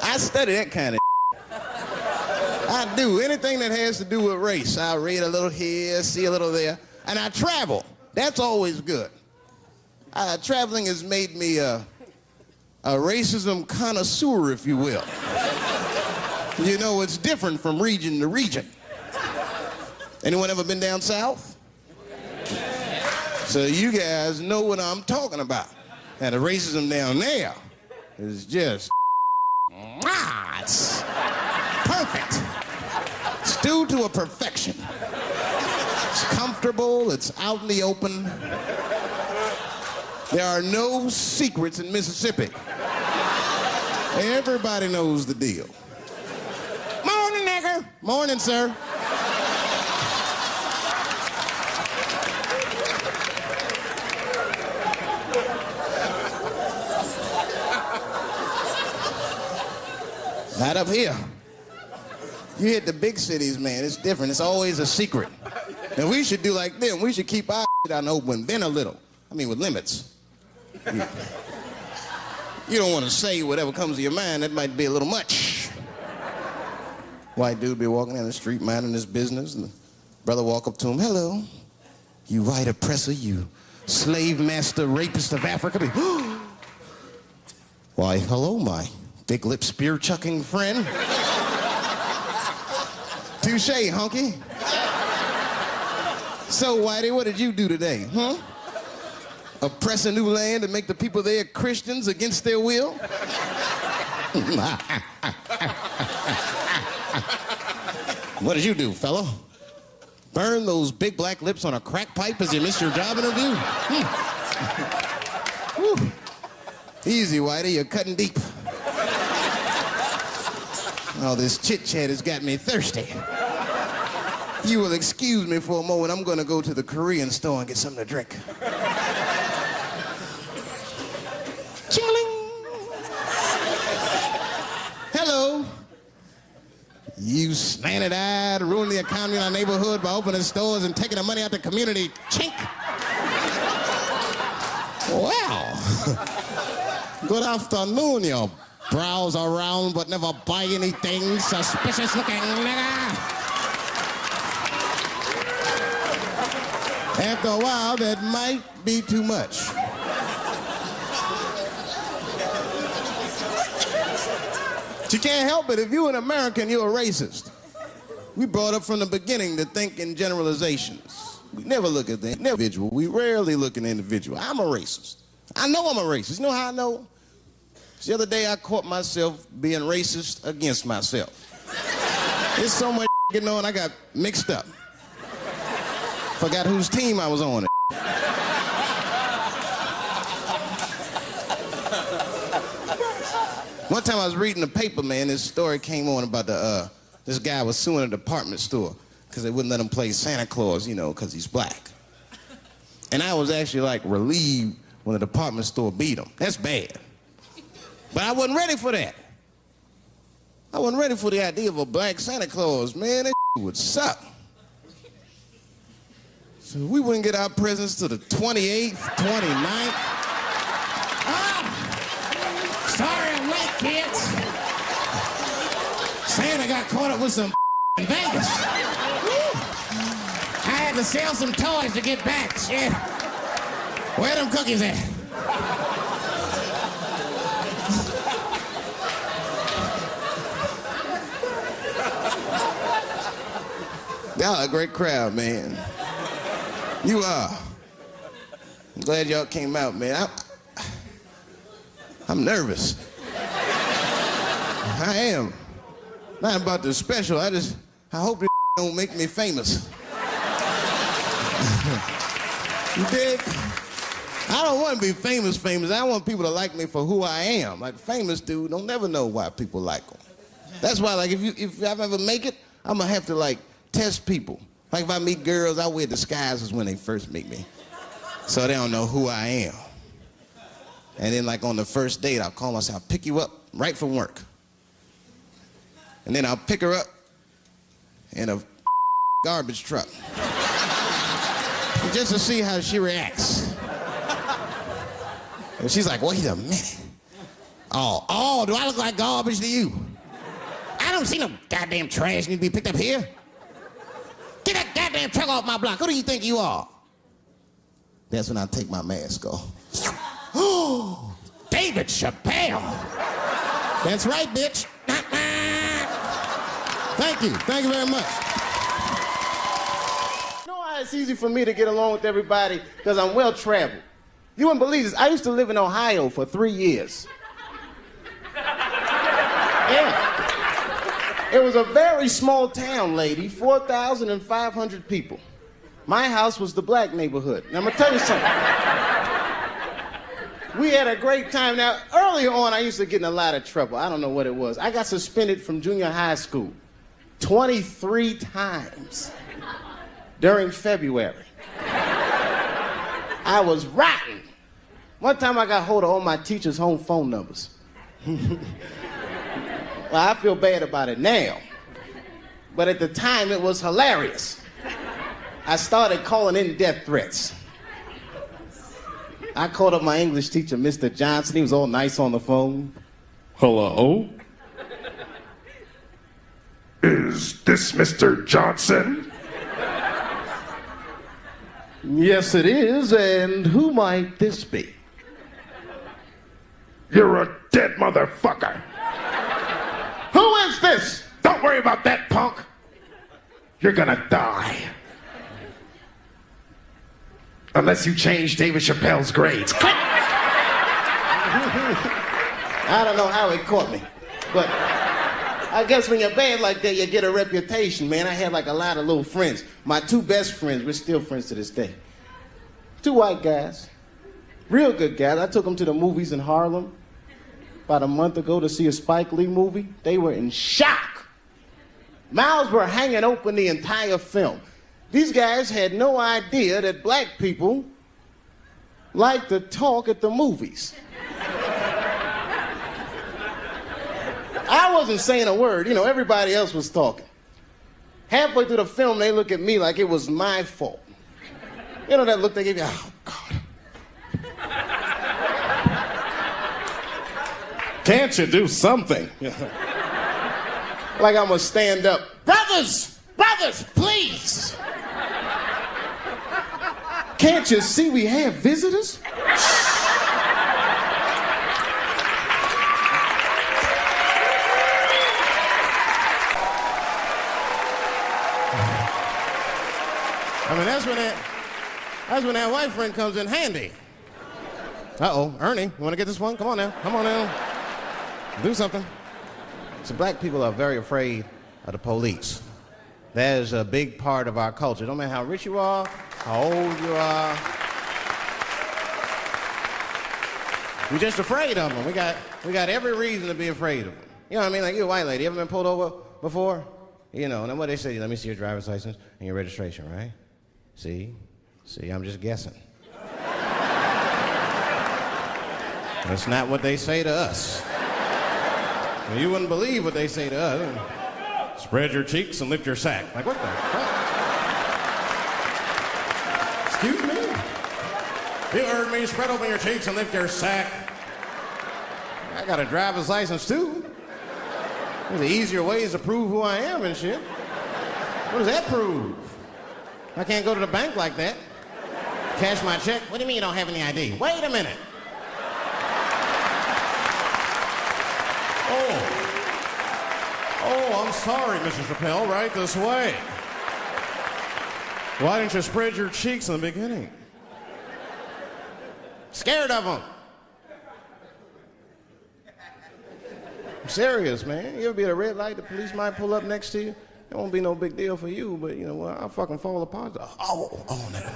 I study that kind of I do. Anything that has to do with race. I read a little here, see a little there. And I travel. That's always good. Traveling has made me a racism connoisseur, if you will. You know, it's different from region to region. Anyone ever been down south? So you guys know what I'm talking about. And the racism down there is just, it's perfect. Stewed to a perfection. It's comfortable, it's out in the open. There are no secrets in Mississippi. Everybody knows the deal. Morning, nigger. Morning, sir. Not up here. You hit the big cities, man, it's different. It's always a secret. And we should do like them. We should keep our shit out in the open, then a little. I mean, with limits. You don't want to say whatever comes to your mind. That might be a little much. White dude be walking down the street minding his business, and the brother walk up to him, hello, you white oppressor, you slave master rapist of Africa. Why, hello, my big lip spear chucking friend. Touche, honky. So, Whitey, what did you do today, huh? Oppress a new land and make the people there Christians against their will? What did you do, fellow? Burn those big black lips on a crack pipe as you missed your job interview? Easy, Whitey, you're cutting deep. All this chit-chat has got me thirsty. If you will excuse me for a moment, I'm going to go to the Korean store and get something to drink. Ching-a-ling. Hello. You slanted-eyed, ruining the economy in our neighborhood by opening stores and taking the money out the community. Chink. Well, good afternoon, you browse around but never buy anything, suspicious-looking nigga. After a while, that might be too much. But you can't help it. If you're an American, you're a racist. We brought up from the beginning to think in generalizations. We never look at the individual. We rarely look at the individual. I'm a racist. I know I'm a racist. You know how I know? The other day, I caught myself being racist against myself. There's so much getting on, I got mixed up. Forgot whose team I was on. One time I was reading the paper, man, this story came on about this guy was suing a department store because they wouldn't let him play Santa Claus, you know, because he's black. And I was actually, like, relieved when the department store beat him. That's bad. But I wasn't ready for that. I wasn't ready for the idea of a black Santa Claus, man. That would suck. So we wouldn't get our presents till the 28th, 29th. Ah! Sorry I'm late, kids. Santa got caught up with some in Vegas. Woo! I had to sell some toys to get back, shit. Where them cookies at? Y'all a great crowd, man. You are. I'm glad y'all came out, man. I'm nervous. I am. Not about the special. I hope this don't make me famous. You dig? I don't want to be famous. I want people to like me for who I am. Like, famous dude don't never know why people like them. That's why, like, if I ever make it, I'm gonna have to, like, test people. Like, if I meet girls, I wear disguises when they first meet me, so they don't know who I am. And then, like, on the first date, I'll call myself, I'll pick you up right from work. And then I'll pick her up in a garbage truck. Just to see how she reacts. And she's like, wait a minute. Oh, do I look like garbage to you? I don't see no goddamn trash need to be picked up here. Get that goddamn truck off my block. Who do you think you are? That's when I take my mask off. Oh, Dave Chappelle. That's right, bitch. Thank you. Thank you very much. You know why it's easy for me to get along with everybody? Because I'm well-traveled. You wouldn't believe this. I used to live in Ohio for 3 years. Yeah. It was a very small town, lady, 4,500 people. My house was the black neighborhood. Now, I'm gonna tell you something. We had a great time. Now, earlier on, I used to get in a lot of trouble. I don't know what it was. I got suspended from junior high school 23 times during February. I was rotten. One time I got hold of all my teachers' home phone numbers. Well, I feel bad about it now. But at the time, it was hilarious. I started calling in death threats. I called up my English teacher, Mr. Johnson. He was all nice on the phone. Hello? Is this Mr. Johnson? Yes, it is. And who might this be? You're a dead motherfucker. Who is this? Don't worry about that, punk. You're gonna die. Unless you change Dave Chappelle's grades. I don't know how it caught me, but I guess when you're bad like that, you get a reputation, man. I had like a lot of little friends. My two best friends, we're still friends to this day. Two white guys, real good guys. I took them to the movies in Harlem about a month ago to see a Spike Lee movie. They were in shock. Mouths were hanging open the entire film. These guys had no idea that black people like to talk at the movies. I wasn't saying a word. You know, everybody else was talking. Halfway through the film, they look at me like it was my fault. You know that look they give you? Oh, God. Can't you do something? Like I'm gonna stand up. Brothers, please. Can't you see we have visitors? I mean, that's when that white friend comes in handy. Uh-oh, Ernie, you want to get this one? Come on now, come on now. Do something. So black people are very afraid of the police. That is a big part of our culture. No matter how rich you are, how old you are. We're just afraid of them. We got every reason to be afraid of them. You know what I mean? Like, you're a white lady. You ever been pulled over before? You know, and then what they say, let me see your driver's license and your registration, right? See, I'm just guessing. That's not what they say to us. Well, you wouldn't believe what they say to us. Spread your cheeks and lift your sack. Like, what the fuck? Excuse me? You heard me. Spread open your cheeks and lift your sack. I got a driver's license, too. There's easier ways to prove who I am and shit. What does that prove? I can't go to the bank like that. Cash my check. What do you mean you don't have any ID? Wait a minute. Oh, I'm sorry, Mr. Chappelle. Right this way. Why didn't you spread your cheeks in the beginning? Scared of them. I'm serious, man. You ever be at a red light, the police might pull up next to you? It won't be no big deal for you, but, you know, well, I'll fucking fall apart. Oh, nigga.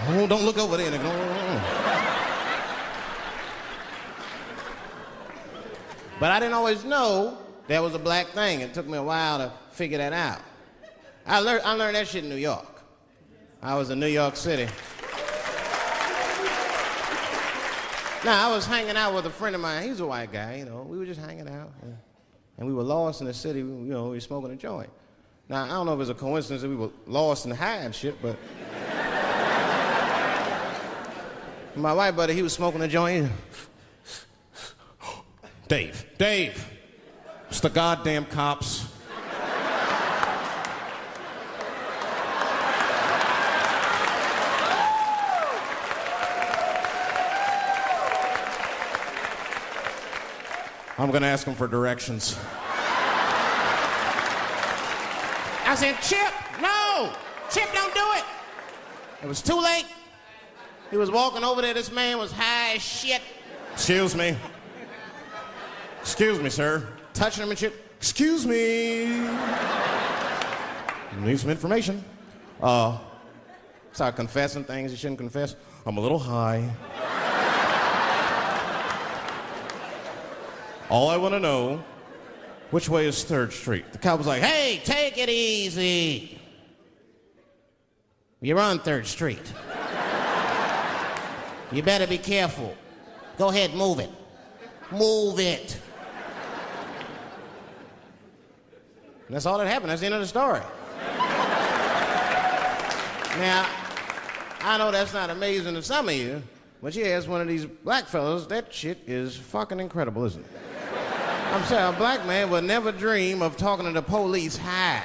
Oh, don't look over there, nigga. But I didn't always know that was a black thing. It took me a while to figure that out. I learned that shit in New York. I was in New York City. Now, I was hanging out with a friend of mine. He's a white guy, you know. We were just hanging out. And we were lost in the city. We were smoking a joint. Now, I don't know if it was a coincidence that we were lost and high and shit, but... my white buddy, he was smoking a joint. Dave, it's the goddamn cops. I'm gonna ask him for directions. I said, Chip, no! Chip, don't do it! It was too late. He was walking over there, this man was high as shit. Excuse me, sir. Touching him and shit. Excuse me. Need some information. Start confessing things you shouldn't confess. I'm a little high. All I want to know, which way is 3rd Street? The cop was like, hey, take it easy. You're on 3rd Street. You better be careful. Go ahead, move it. Move it. And that's all that happened. That's the end of the story. Now, I know that's not amazing to some of you, but you ask one of these black fellas, that shit is fucking incredible, isn't it? I'm saying a black man would never dream of talking to the police high.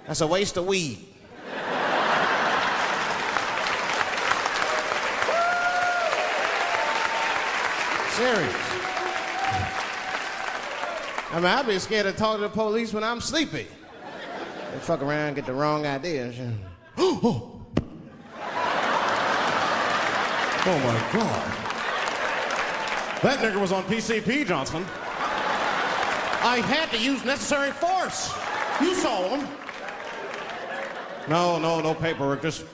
That's a waste of weed. Serious. I mean, I'd be scared to talk to the police when I'm sleepy. They fuck around and get the wrong idea and shit. Oh my God. That nigga was on PCP, Johnson. I had to use necessary force. You saw him. No paperwork. Just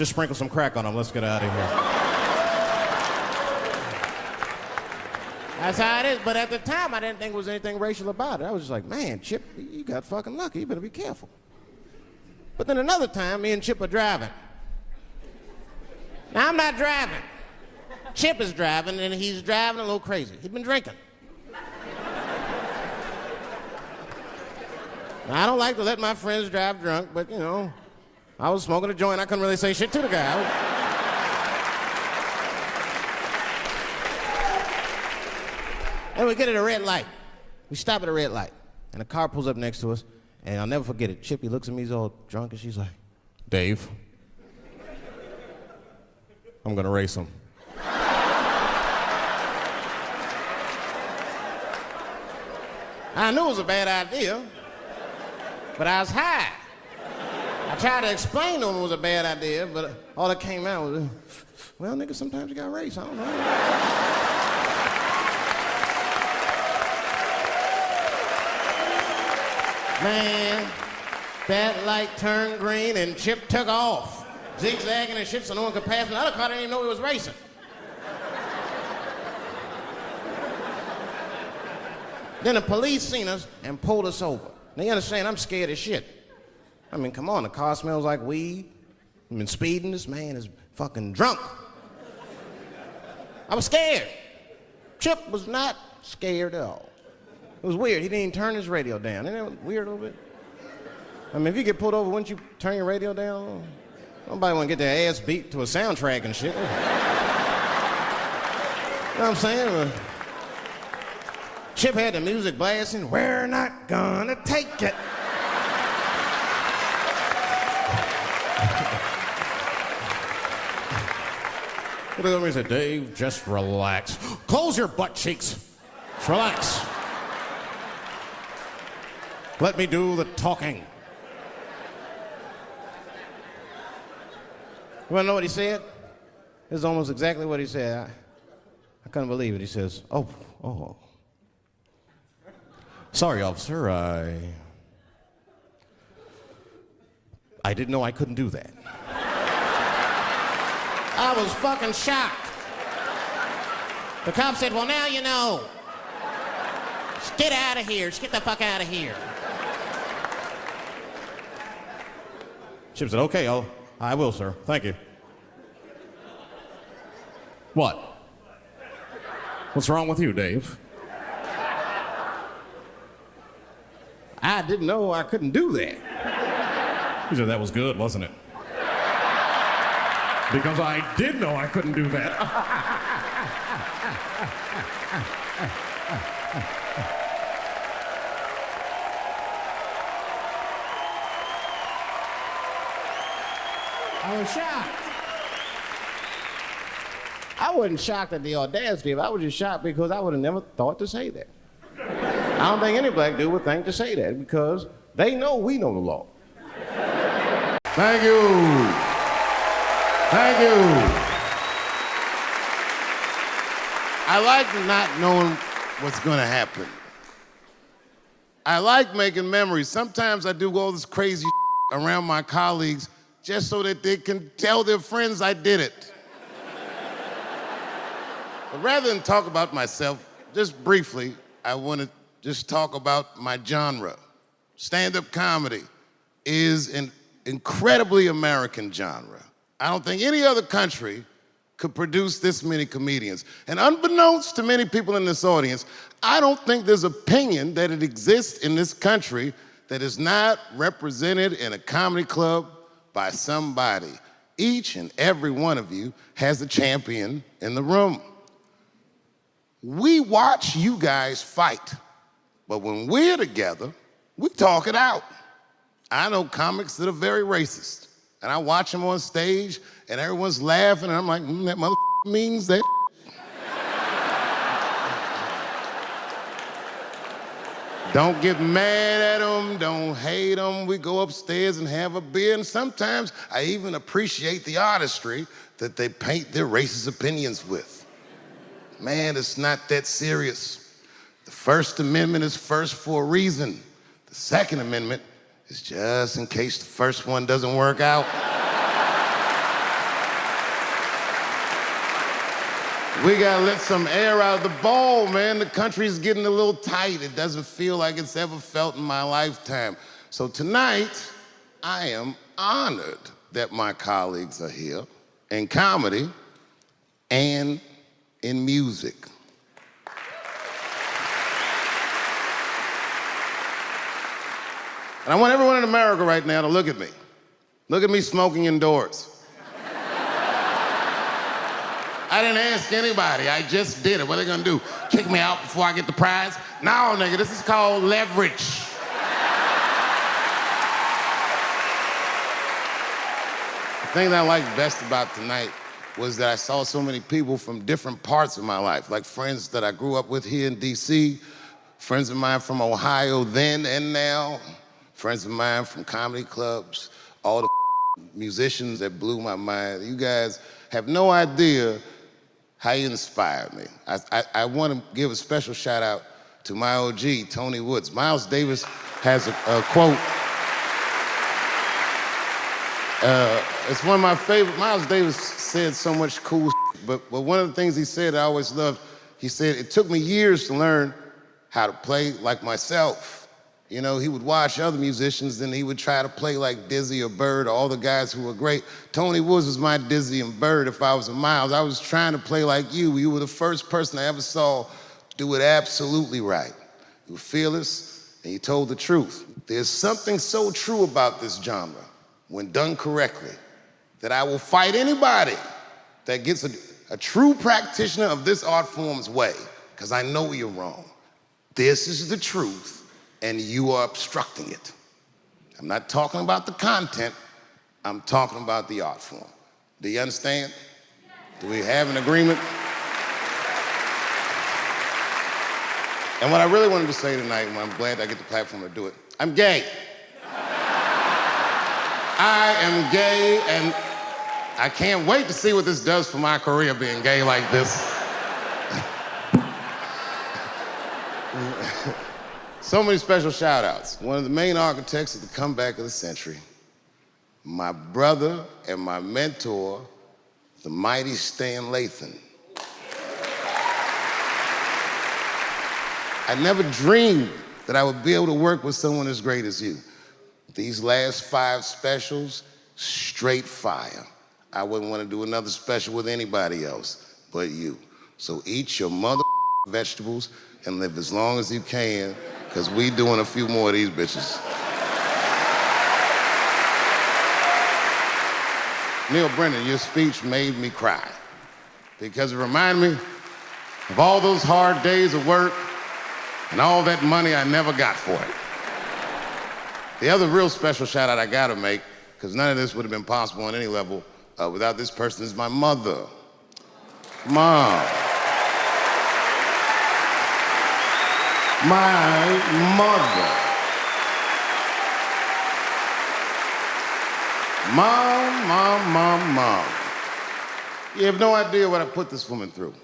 sprinkle some crack on him. Let's get out of here. That's how it is. But at the time, I didn't think there was anything racial about it. I was just like, man, Chip, you got fucking lucky. You better be careful. But then another time, me and Chip are driving. Now, I'm not driving. Chip is driving, and he's driving a little crazy. He'd been drinking. Now, I don't like to let my friends drive drunk, but, you know, I was smoking a joint. I couldn't really say shit to the guy. And we get at a red light. We stop at a red light. And a car pulls up next to us. And I'll never forget it. Chippy looks at me, he's all drunk, and she's like, Dave, I'm gonna race him. I knew it was a bad idea, but I was high. I tried to explain to him it was a bad idea, but all that came out was, well, nigga, sometimes you gotta race, I don't know. Man, that light turned green and Chip took off, zigzagging and shit so no one could pass. And the other car didn't even know he was racing. Then the police seen us and pulled us over. Now you understand, I'm scared as shit. I mean, come on, the car smells like weed. I've been speeding, this man is fucking drunk. I was scared. Chip was not scared at all. It was weird, he didn't even turn his radio down. Isn't that weird a little bit? I mean, if you get pulled over, wouldn't you turn your radio down? Nobody want to get their ass beat to a soundtrack and shit. You know what I'm saying? Chip had the music blasting. We're not gonna take it. He looked at me and said, Dave, just relax. Close your butt cheeks. Just relax. Let me do the talking. You want to know what he said? This is almost exactly what he said. I couldn't believe it. He says, oh. Sorry, officer, I didn't know I couldn't do that. I was fucking shocked. The cop said, well, now you know. Just get out of here. Just get the fuck out of here. Chip said, okay, I will, sir. Thank you. What? What's wrong with you, Dave? I didn't know I couldn't do that. He said, that was good, wasn't it? Because I did know I couldn't do that. I was shocked. I wasn't shocked at the audacity of it. I was just shocked because I would have never thought to say that. I don't think any black dude would think to say that because they know we know the law. Thank you. Thank you. I like not knowing what's going to happen. I like making memories. Sometimes I do all this crazy around my colleagues just so that they can tell their friends I did it. But rather than talk about myself, just briefly, I want to just talk about my genre. Stand-up comedy is an incredibly American genre. I don't think any other country could produce this many comedians. And unbeknownst to many people in this audience, I don't think there's opinion that it exists in this country that is not represented in a comedy club by somebody. Each and every one of you has a champion in the room. We watch you guys fight, but when we're together, we talk it out. I know comics that are very racist, and I watch them on stage, and everyone's laughing, and I'm like, that mother means that. Don't get mad at them, don't hate them. We go upstairs and have a beer, and sometimes I even appreciate the artistry that they paint their racist opinions with. Man, it's not that serious. The First Amendment is first for a reason. The Second Amendment is just in case the first one doesn't work out. We gotta let some air out of the ball, man. The country's getting a little tight. It doesn't feel like it's ever felt in my lifetime. So tonight, I am honored that my colleagues are here in comedy and in music. And I want everyone in America right now to look at me. Look at me smoking indoors. I didn't ask anybody, I just did it. What are they gonna do? Kick me out before I get the prize? No, nigga, this is called leverage. The thing that I liked best about tonight was that I saw so many people from different parts of my life, like friends that I grew up with here in DC, friends of mine from Ohio then and now, friends of mine from comedy clubs, all the musicians that blew my mind. You guys have no idea how you inspired me. I want to give a special shout out to my OG, Tony Woods. Miles Davis has a quote. It's one of my favorite. Miles Davis said so much cool shit, but one of the things he said I always loved, he said, it took me years to learn how to play like myself. You know, he would watch other musicians and he would try to play like Dizzy or Bird or all the guys who were great. Tony Woods was my Dizzy and Bird if I was a Miles. I was trying to play like you. You were the first person I ever saw do it absolutely right. You were fearless and you told the truth. There's something so true about this genre, when done correctly, that I will fight anybody that gets a true practitioner of this art form's way, because I know you're wrong. This is the truth, and you are obstructing it. I'm not talking about the content, I'm talking about the art form. Do you understand? Do we have an agreement? And what I really wanted to say tonight, and I'm glad I get the platform to do it, I'm gay. I am gay, and I can't wait to see what this does for my career, being gay like this. So many special shout outs. One of the main architects of the comeback of the century, my brother and my mentor, the mighty Stan Lathan. I never dreamed that I would be able to work with someone as great as you. These last 5 specials, straight fire. I wouldn't want to do another special with anybody else but you. So eat your mother vegetables and live as long as you can, because we doing a few more of these bitches. Neil Brennan, your speech made me cry, because it reminded me of all those hard days of work and all that money I never got for it. The other real special shout out I gotta make, because none of this would have been possible on any level without this person, is my mother. Mom. My mother. Mom. You have no idea what I put this woman through.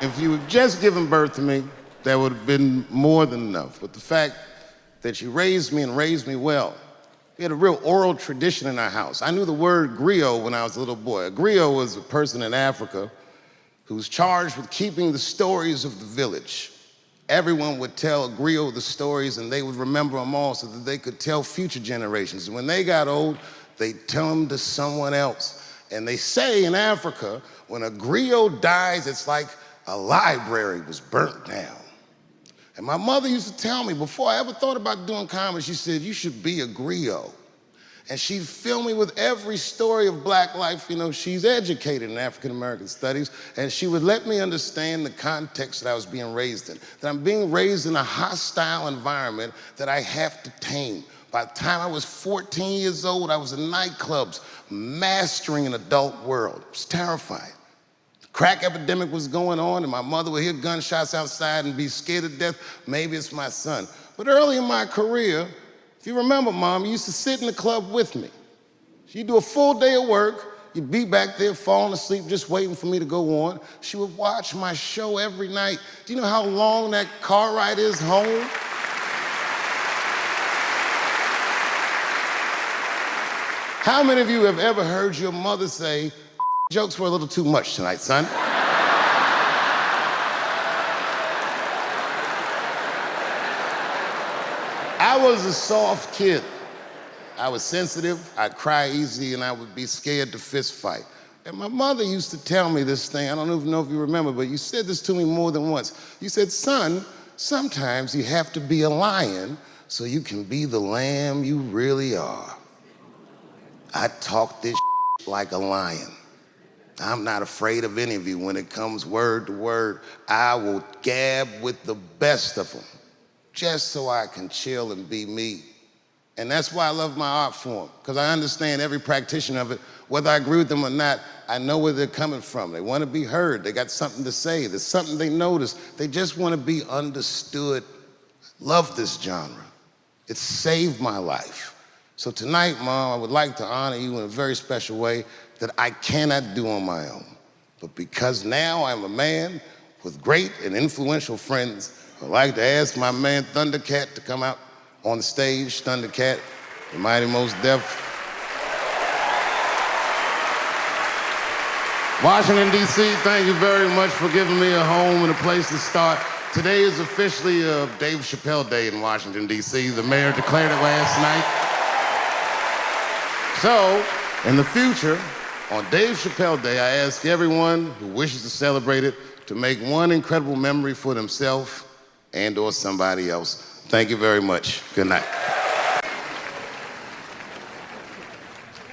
If you had just given birth to me, that would have been more than enough. But the fact that she raised me and raised me well, we had a real oral tradition in our house. I knew the word griot when I was a little boy. A griot was a person in Africa who was charged with keeping the stories of the village. Everyone would tell a griot the stories, and they would remember them all so that they could tell future generations. And when they got old, they'd tell them to someone else. And they say in Africa, when a griot dies, it's like a library was burnt down. And my mother used to tell me, before I ever thought about doing comedy, she said, you should be a griot. And she'd fill me with every story of black life. You know, she's educated in African American studies, and she would let me understand the context that I was being raised in, that I'm being raised in a hostile environment that I have to tame. By the time I was 14 years old, I was in nightclubs, mastering an adult world. It was terrifying. The crack epidemic was going on, and my mother would hear gunshots outside and be scared to death. Maybe it's my son. But early in my career, if you remember, Mom, you used to sit in the club with me. She'd do a full day of work. You'd be back there falling asleep, just waiting for me to go on. She would watch my show every night. Do you know how long that car ride is home? How many of you have ever heard your mother say, jokes were a little too much tonight, son? I was a soft kid. I was sensitive, I'd cry easy, and I would be scared to fist fight. And my mother used to tell me this thing, I don't even know if you remember, but you said this to me more than once. You said, son, sometimes you have to be a lion so you can be the lamb you really are. I talk this like a lion. I'm not afraid of any of you. When it comes word to word, I will gab with the best of them, just so I can chill and be me. And that's why I love my art form, because I understand every practitioner of it. Whether I agree with them or not, I know where they're coming from. They want to be heard. They got something to say. There's something they notice. They just want to be understood. Love this genre. It saved my life. So tonight, Mom, I would like to honor you in a very special way that I cannot do on my own. But because now I'm a man with great and influential friends, I'd like to ask my man Thundercat to come out on the stage. Thundercat, the Mighty Most Def. Washington, D.C., thank you very much for giving me a home and a place to start. Today is officially Dave Chappelle Day in Washington, D.C. The mayor declared it last night. So, in the future, on Dave Chappelle Day, I ask everyone who wishes to celebrate it to make one incredible memory for themselves and or somebody else. Thank you very much. Good night.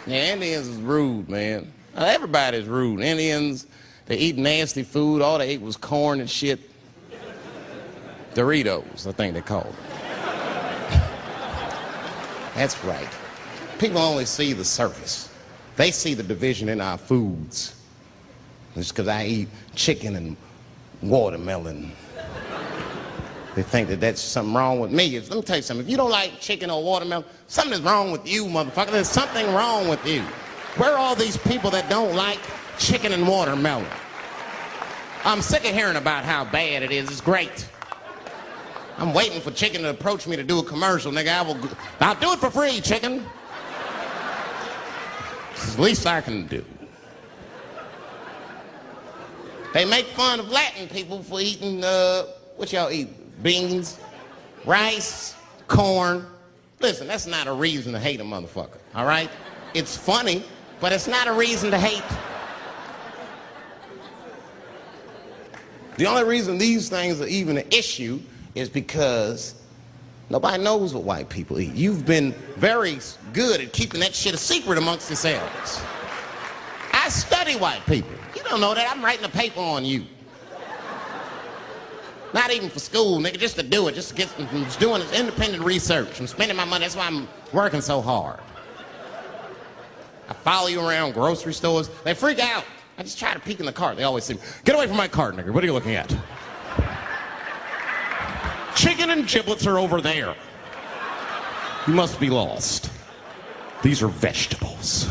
Yeah, Indians is rude, man. Everybody's rude. Indians, they eat nasty food. All they ate was corn and shit. Doritos, I think they call them. That's right. People only see the surface. They see the division in our foods. Just because I eat chicken and watermelon, they think that that's something wrong with me. Let me tell you something. If you don't like chicken or watermelon, something is wrong with you, motherfucker. There's something wrong with you. Where are all these people that don't like chicken and watermelon? I'm sick of hearing about how bad it is. It's great. I'm waiting for chicken to approach me to do a commercial, nigga. I'll do it for free, chicken. It's the least I can do. They make fun of Latin people for eating, what y'all eat? Beans, rice, corn. Listen, that's not a reason to hate a motherfucker, all right? It's funny, but it's not a reason to hate. The only reason these things are even an issue is because nobody knows what white people eat. You've been very good at keeping that shit a secret amongst yourselves. I study white people. You don't know that. I'm writing a paper on you. Not even for school, nigga, just to do it, just to get, I'm just doing this independent research. I'm spending my money, that's why I'm working so hard. I follow you around grocery stores. They freak out. I just try to peek in the cart. They always say, get away from my cart, nigga. What are you looking at? Chicken and giblets are over there. You must be lost. These are vegetables.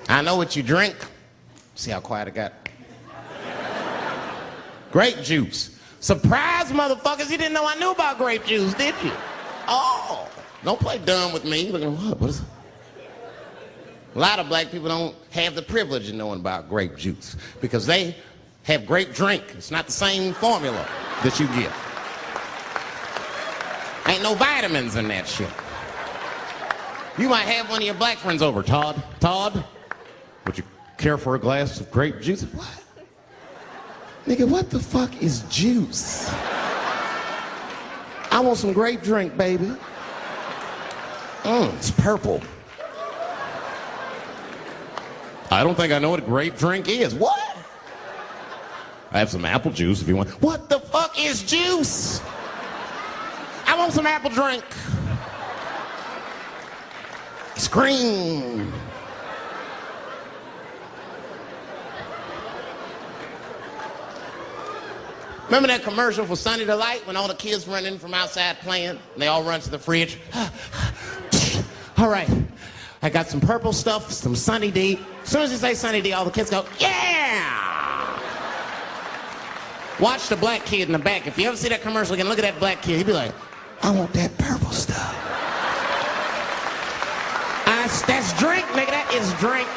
I know what you drink. See how quiet I got? Grape juice. Surprise, motherfuckers, you didn't know I knew about grape juice, did you? Oh, don't play dumb with me. Looking, what is it? A lot of black people don't have the privilege of knowing about grape juice because they have grape drink. It's not the same formula that you get. Ain't no vitamins in that shit. You might have one of your black friends over. Todd, would you care for a glass of grape juice? What? Nigga, what the fuck is juice? I want some grape drink, baby. It's purple. I don't think I know what a grape drink is. What? I have some apple juice if you want. What the fuck is juice? I want some apple drink. Scream. Remember that commercial for Sunny Delight when all the kids run in from outside playing and they all run to the fridge? All right, I got some purple stuff, some Sunny D. As soon as you say Sunny D, all the kids go, yeah! Watch the black kid in the back. If you ever see that commercial again, look at that black kid. He'd be like, I want that purple stuff. That's drink, nigga, that is drink.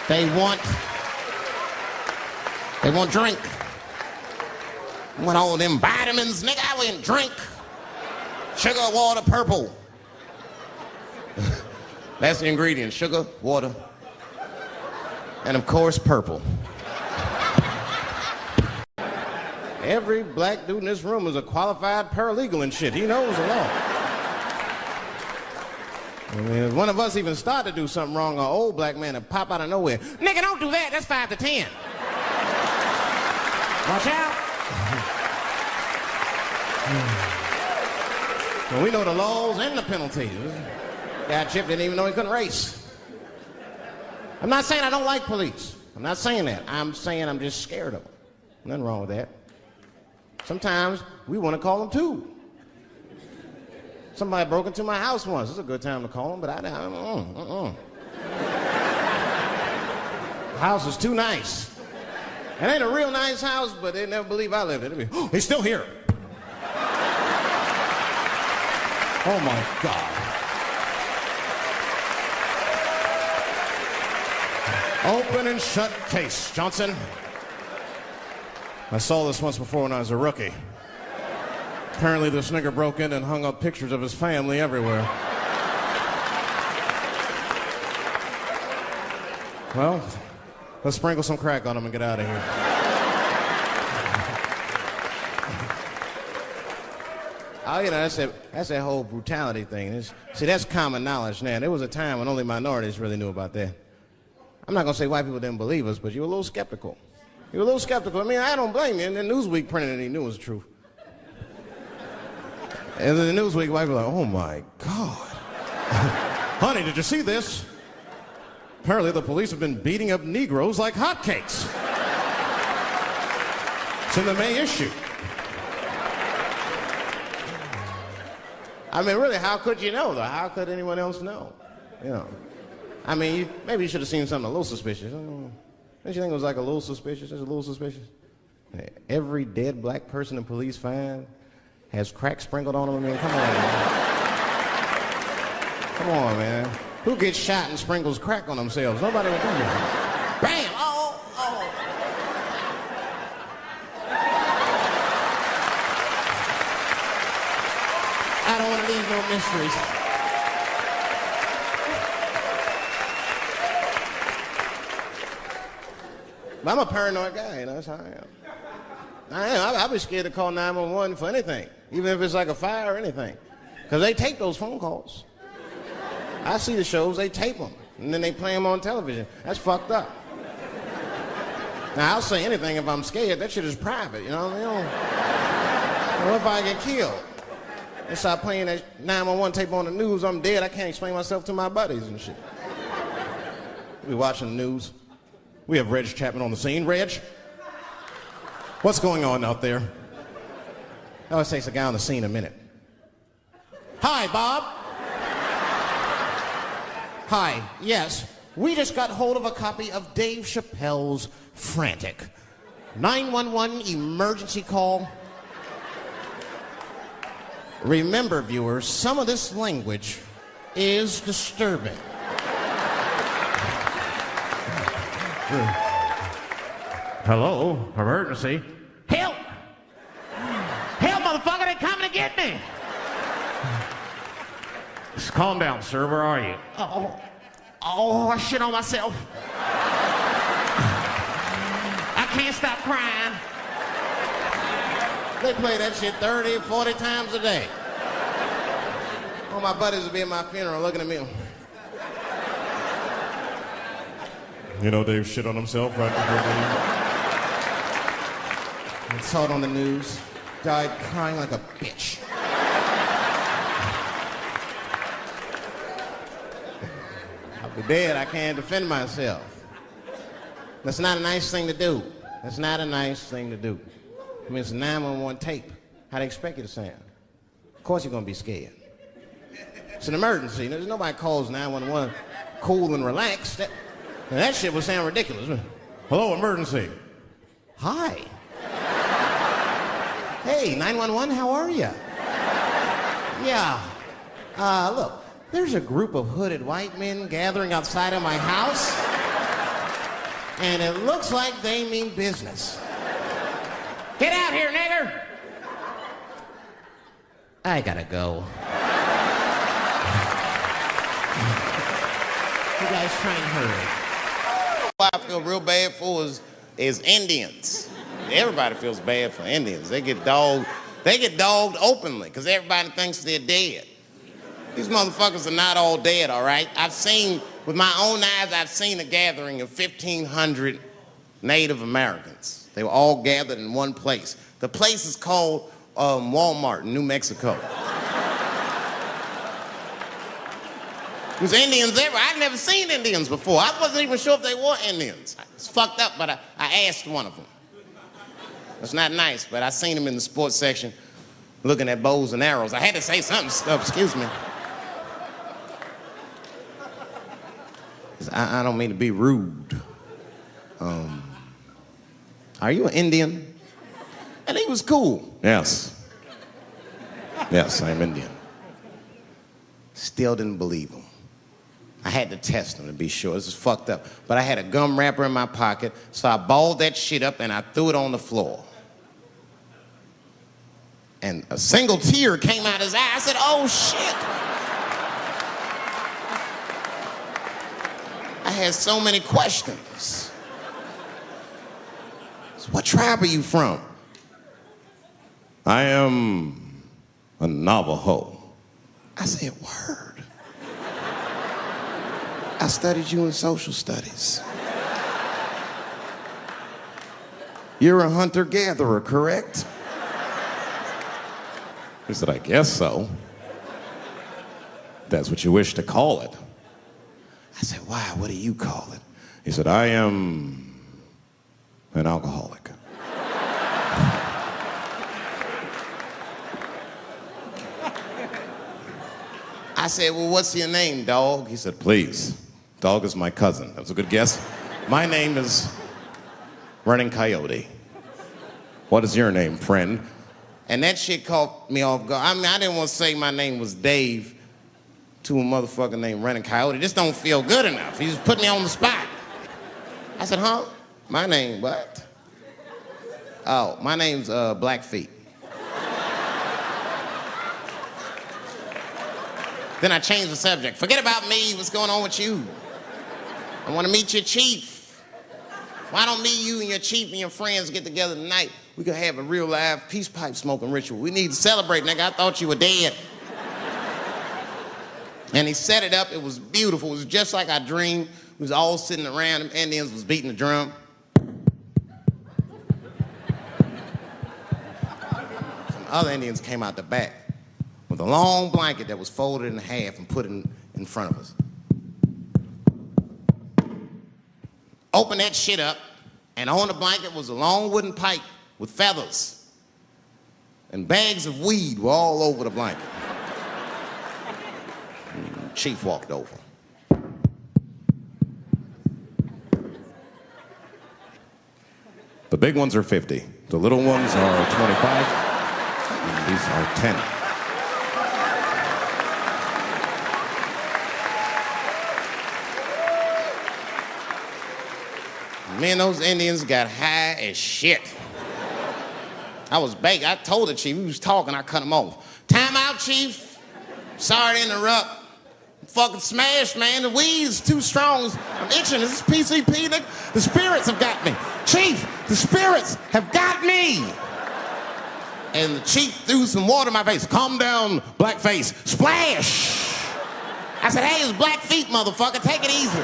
They want drink. I want all them vitamins, nigga, I wouldn't drink. Sugar, water, purple. That's the ingredient, sugar, water, and of course, purple. Every black dude in this room is a qualified paralegal and shit. He knows the law. I mean, if one of us even start to do something wrong, an old black man will pop out of nowhere. Nigga, don't do that. That's 5 to 10. Watch out. Well, we know the laws and the penalties. Guy Chip didn't even know he couldn't race. I'm not saying I don't like police. I'm not saying that. I'm saying I'm just scared of them. Nothing wrong with that. Sometimes we want to call them too. Somebody broke into my house once. It's a good time to call them, but I The house is too nice. It ain't a real nice house, but they never believe I lived in it. Oh, he's still here. Oh, my God. Open and shut case, Johnson. I saw this once before when I was a rookie. Apparently this nigger broke in and hung up pictures of his family everywhere. Well, let's sprinkle some crack on him and get out of here. Oh, you know, that's that whole brutality thing. See, that's common knowledge now. There was a time when only minorities really knew about that. I'm not going to say white people didn't believe us, but you were a little skeptical. You were a little skeptical. I mean, I don't blame you. And then Newsweek printed it, he knew it was the truth. And then the Newsweek white people were like, oh, my God. Honey, did you see this? Apparently the police have been beating up Negroes like hotcakes. It's in the May issue. I mean, really, how could you know, though? How could anyone else know? You know. I mean, maybe you should have seen something a little suspicious. Don't you think it was like a little suspicious? Just a little suspicious? Every dead black person the police find has crack sprinkled on them. I mean, come on, man. Come on, man. Who gets shot and sprinkles crack on themselves? Nobody would do that. Bam! Oh, oh. I don't want to leave no mysteries. But I'm a paranoid guy, you know, that's how I am. I'd be scared to call 911 for anything, even if it's like a fire or anything. Because they tape those phone calls. I see the shows, they tape them, and then they play them on television. That's fucked up. Now, I'll say anything if I'm scared. That shit is private, you know what I mean? What if I get killed? They start playing that 911 tape on the news, I'm dead, I can't explain myself to my buddies and shit. We watching the news. We have Reg Chapman on the scene. Reg, what's going on out there? That always takes a guy on the scene a minute. Hi, Bob. Hi, yes. We just got hold of a copy of Dave Chappelle's Frantic. 911 emergency call. Remember, viewers, some of this language is disturbing. Hello, emergency. Help! Help, motherfucker, they're coming to get me! Just calm down, sir, where are you? I shit on myself. I can't stop crying. They play that shit 30, 40 times a day. All my buddies will be at my funeral looking at me. You know, Dave shit on himself right before I saw it on the news. Died crying like a bitch. I'll be dead. I can't defend myself. That's not a nice thing to do. That's not a nice thing to do. I mean, it's a 911 tape. How do they expect you to sound? Of course you're going to be scared. It's an emergency. There's nobody calls 911 cool and relaxed. That shit would sound ridiculous. Hello, emergency. Hi. Hey, 911, how are you? Yeah. Look, there's a group of hooded white men gathering outside of my house, and it looks like they mean business. Get out here, nigger! I gotta go. You guys try and hurry. I feel real bad for is Indians. Everybody feels bad for Indians. They get dogged openly because everybody thinks they're dead. These motherfuckers are not all dead, all right? With my own eyes, I've seen a gathering of 1,500 Native Americans. They were all gathered in one place. The place is called Walmart in New Mexico. There's Indians everywhere. I'd never seen Indians before. I wasn't even sure if they were Indians. It's fucked up, but I asked one of them. It's not nice, but I seen him in the sports section. looking at bows and arrows. I had to say something, excuse me. I don't mean to be rude. Are you an Indian? And he was cool. Yes. Yes, I'm Indian. Still didn't believe him. I had to test him to be sure. This is fucked up. But I had a gum wrapper in my pocket, so I balled that shit up and I threw it on the floor. And a single tear came out his eye. I said, oh shit. I had so many questions. So what tribe are you from? I am a Navajo. I said, word. I studied you in social studies. You're a hunter-gatherer, correct? He said, I guess so. That's what you wish to call it. I said, why? What do you call it? He said, I am an alcoholic. I said, well, what's your name, dog? He said, please. Dog is my cousin. That was a good guess. My name is Running Coyote. What is your name, friend? And that shit caught me off guard. I mean, I didn't want to say my name was Dave to a motherfucker named Running Coyote. This don't feel good enough. He just put me on the spot. I said, huh? My name, what? Oh, my name's Blackfeet. Then I changed the subject. Forget about me. What's going on with you? I want to meet your chief. Why don't me, you, and your chief and your friends get together tonight? We could have a real live peace pipe smoking ritual. We need to celebrate, nigga. I thought you were dead. And he set it up. It was beautiful. It was just like I dreamed. We was all sitting around. Them Indians was beating the drum. Some other Indians came out the back with a long blanket that was folded in half and put in front of us. Open that shit up, and on the blanket was a long wooden pipe with feathers. And bags of weed were all over the blanket. Chief walked over. The big ones are 50. The little ones are 25. And these are 10. Me and those Indians got high as shit. I was baked. I told the chief, he was talking, I cut him off. Time out, chief. Sorry to interrupt. I'm fucking smashed, man. The weed's too strong. I'm itching. Is this PCP, nigga? The spirits have got me. Chief, the spirits have got me. And the chief threw some water in my face. Calm down, blackface. Splash! I said, hey, it's Blackfeet, motherfucker. Take it easy.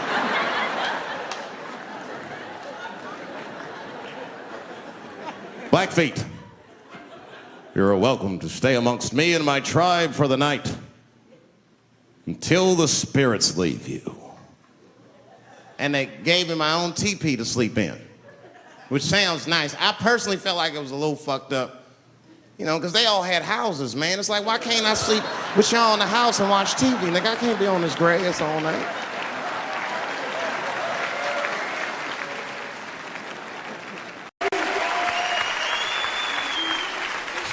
Blackfeet, you're welcome to stay amongst me and my tribe for the night until the spirits leave you. And they gave me my own teepee to sleep in, which sounds nice. I personally felt like it was a little fucked up, you know, because they all had houses, man. It's like, why can't I sleep with y'all in the house and watch TV? Like, I can't be on this grass all night.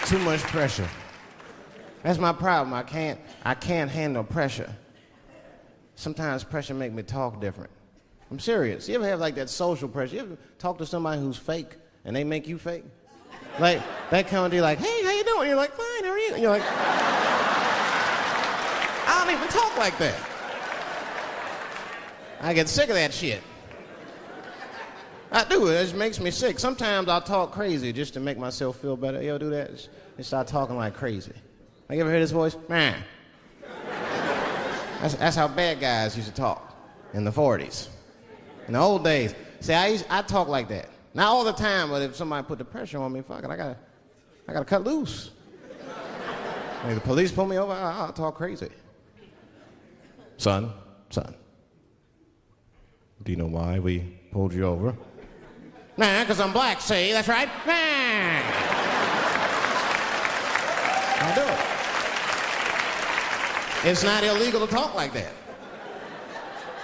Too much pressure. That's my problem. I can't handle pressure. Sometimes pressure make me talk different. I'm serious. You ever have like that social pressure? You ever talk to somebody who's fake and they make you fake? Like, they come to you like, hey, how you doing? You're like, fine, how are you? And you're like, I don't even talk like that. I get sick of that shit. I do. It just makes me sick. Sometimes I'll talk crazy just to make myself feel better. You ever do that? Just start talking like crazy. Like, you ever hear this voice? Man. That's how bad guys used to talk in the 40s. In the old days. See, I talk like that. Not all the time, but if somebody put the pressure on me, fuck it, I gotta cut loose. If the police pull me over, I'll talk crazy. Son, do you know why we pulled you over? Nah, because I'm black, see? That's right. Nah. I do it. It's not illegal to talk like that.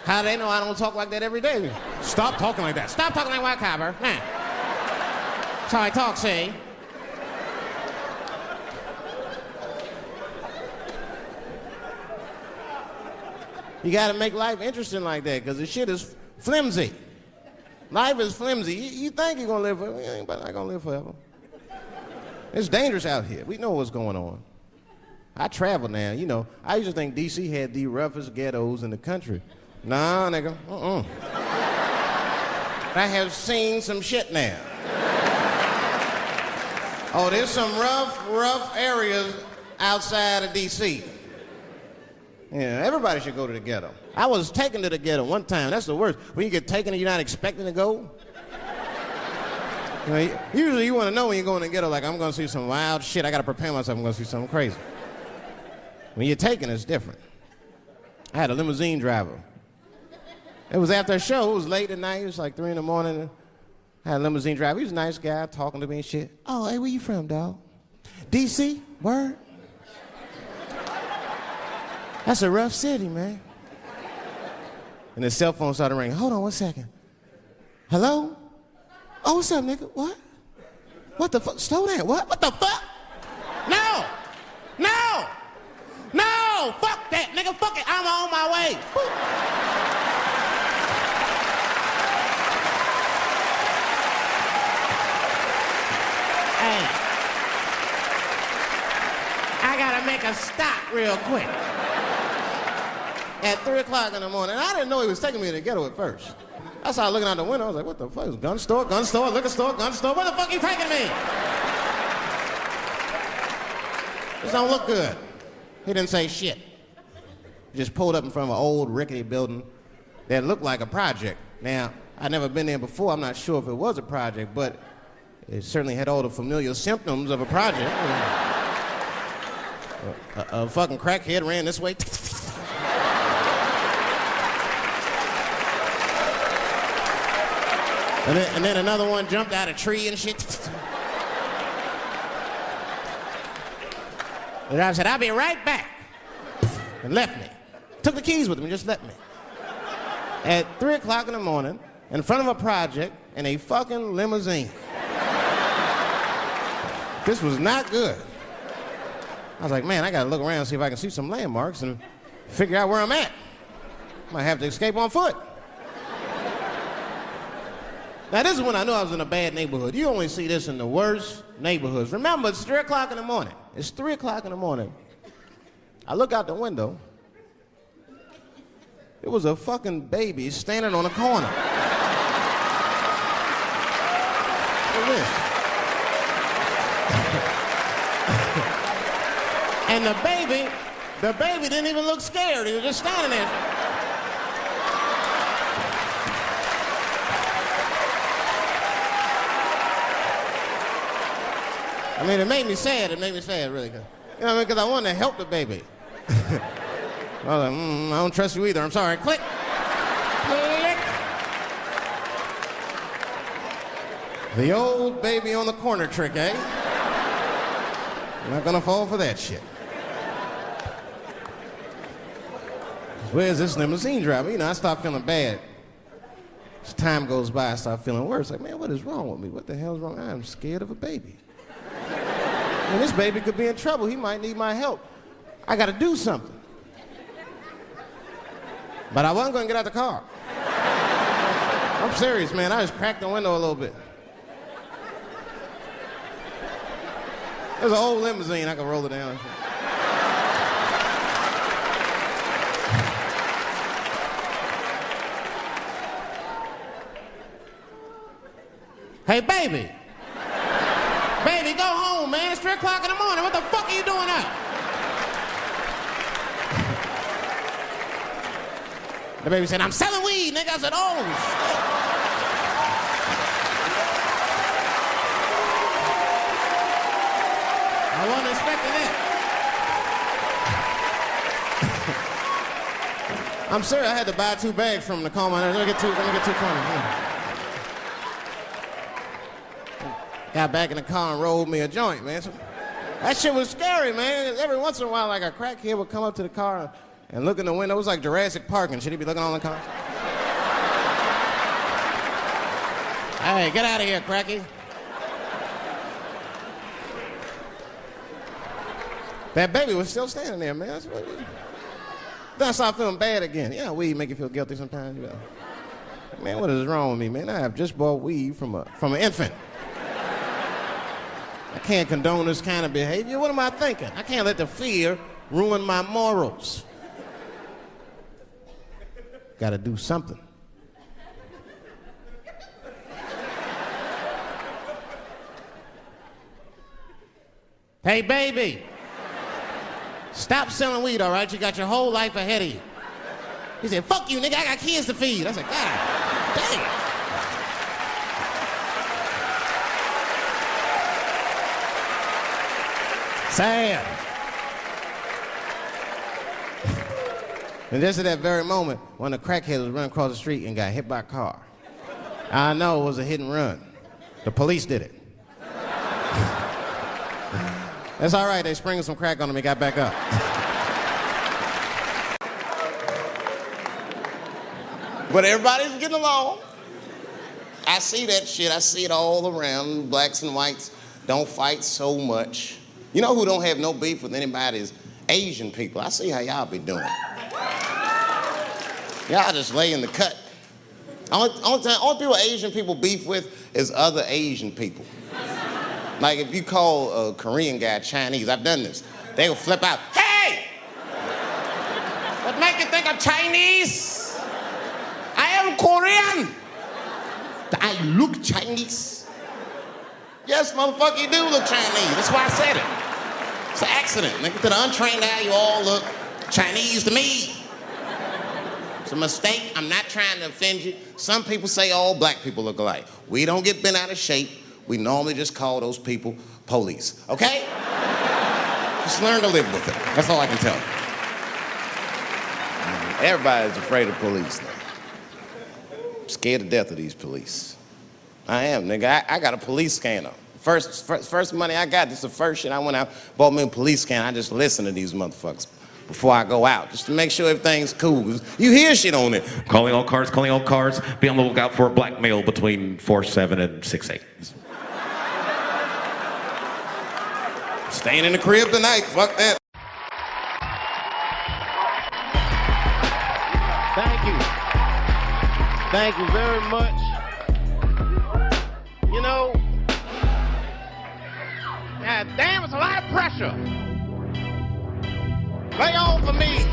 How do they know I don't talk like that every day? Stop talking like that. Stop talking like white copper. Nah. That's how I talk, see? You gotta make life interesting like that, because the shit is flimsy. Life is flimsy. You think you're gonna live forever, you ain't not gonna live forever. It's dangerous out here. We know what's going on. I travel now, you know. I used to think D.C. had the roughest ghettos in the country. Nah, nigga, I have seen some shit now. Oh, there's some rough areas outside of D.C. Yeah, everybody should go to the ghetto. I was taken to the ghetto one time. That's the worst. When you get taken and you're not expecting to go. You know, usually you want to know when you go in the ghetto, like, I'm going to see some wild shit. I got to prepare myself. I'm going to see something crazy. When you're taken, it's different. I had a limousine driver. It was after a show. It was late at night. It was like 3 in the morning. I had a limousine driver. He was a nice guy, talking to me and shit. Oh, hey, where you from, dog? D.C.? Word? That's a rough city, man. And his cell phone started ringing. Hold on 1 second. Hello? Oh, what's up, nigga? What? What the fuck? Slow down. What the fuck? No! No! No! Fuck that, nigga. Fuck it. I'm on my way. Hey. I gotta make a stop real quick. At 3 o'clock in the morning. I didn't know he was taking me to the ghetto at first. I started looking out the window. I was like, what the fuck? It's gun store, liquor store, gun store. Where the fuck are you taking me? This don't look good. He didn't say shit. He just pulled up in front of an old rickety building that looked like a project. Now, I'd never been there before. I'm not sure if it was a project, but it certainly had all the familiar symptoms of a project. A fucking crackhead ran this way. And then another one jumped out of a tree and shit. And I said, I'll be right back. And left me. Took the keys with him and just left me. At 3 o'clock in the morning, in front of a project, in a fucking limousine. This was not good. I was like, man, I gotta look around and see if I can see some landmarks and figure out where I'm at. Might have to escape on foot. Now, this is when I knew I was in a bad neighborhood. You only see this in the worst neighborhoods. Remember, it's 3 o'clock in the morning. It's 3 o'clock in the morning. I look out the window. It was a fucking baby standing on a corner. Look at this. And the baby didn't even look scared. He was just standing there. I mean, it made me sad. It made me sad, really. You know what I mean? Because I wanted to help the baby. I was like, I don't trust you either. I'm sorry. Click. Click. The old baby on the corner trick, eh? I'm not gonna fall for that shit. Where's this limousine driver? You know, I start feeling bad. As time goes by, I start feeling worse. Like, man, what is wrong with me? What the hell's wrong? I'm scared of a baby. And this baby could be in trouble. He might need my help. I gotta do something. But I wasn't gonna get out the car. I'm serious, man. I just cracked the window a little bit. There's an old limousine. I can roll it down. Hey, baby. Baby, go home, man. It's 3 o'clock in the morning. What the fuck are you doing out? The baby said, I'm selling weed, nigga. I said, oh, shit. I wasn't expecting that. I'm serious. I had to buy 2 bags from him to calm my nerves. Let me get two coins. Got back in the car and rolled me a joint, man. So, That shit was scary, man. Every once in a while, like a crackhead would come up to the car and look in the window. It was like Jurassic Park and shit. He'd be looking on the car. Hey, get out of here, cracky. That baby was still standing there, man. Then I started feeling bad again. Yeah, weed make you feel guilty sometimes, you know. Man, what is wrong with me, man? I have just bought weed from an infant. I can't condone this kind of behavior. What am I thinking? I can't let the fear ruin my morals. Gotta do something. Hey, baby. Stop selling weed, all right? You got your whole life ahead of you. He said, fuck you, nigga, I got kids to feed. I said, God damn. Sad. And just at that very moment, one of the crackheads was running across the street and got hit by a car. I know it was a hit and run. The police did it. That's all right, they sprinkled some crack on him, he got back up. But everybody's getting along. I see that shit, I see it all around. Blacks and whites don't fight so much. You know who don't have no beef with anybody is Asian people. I see how y'all be doing. Y'all just lay in the cut. Only people Asian people beef with is other Asian people. Like if you call a Korean guy Chinese, I've done this. They will flip out, hey! What make you think I'm Chinese? I am Korean. I look Chinese. Yes, motherfucker, you do look Chinese. That's why I said it. It's an accident. Nigga, to the untrained eye, you all look Chinese to me. It's a mistake. I'm not trying to offend you. Some people say all black people look alike. We don't get bent out of shape. We normally just call those people police, okay? Just learn to live with it. That's all I can tell you. Everybody's afraid of police now. I'm scared to death of these police. I am, nigga. I got a police scanner. First money I got, this is the first shit I went out, bought me a police scanner. I just listen to these motherfuckers before I go out, just to make sure everything's cool. You hear shit on it. Calling all cars. Be on the lookout for a black male between 4'7" and 6'8". Staying in the crib tonight, fuck that. Thank you very much. You know, God damn, it's a lot of pressure. Lay on for me.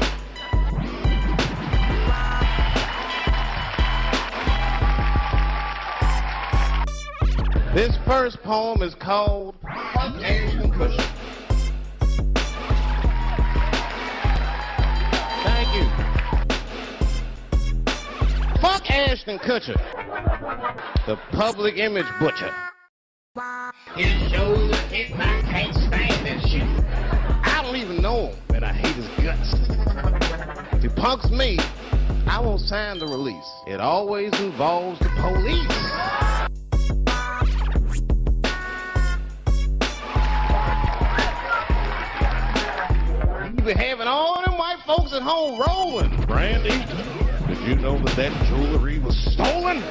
This first poem is called Ashton Kutcher. Thank you. Fuck Ashton Kutcher, the public image butcher. His shoulders hit my can't stand that shit. I don't even know him, and I hate his guts. If he punks me, I won't sign the release. It always involves the police. You be having all them white folks at home rolling. Brandy, did you know that jewelry was stolen?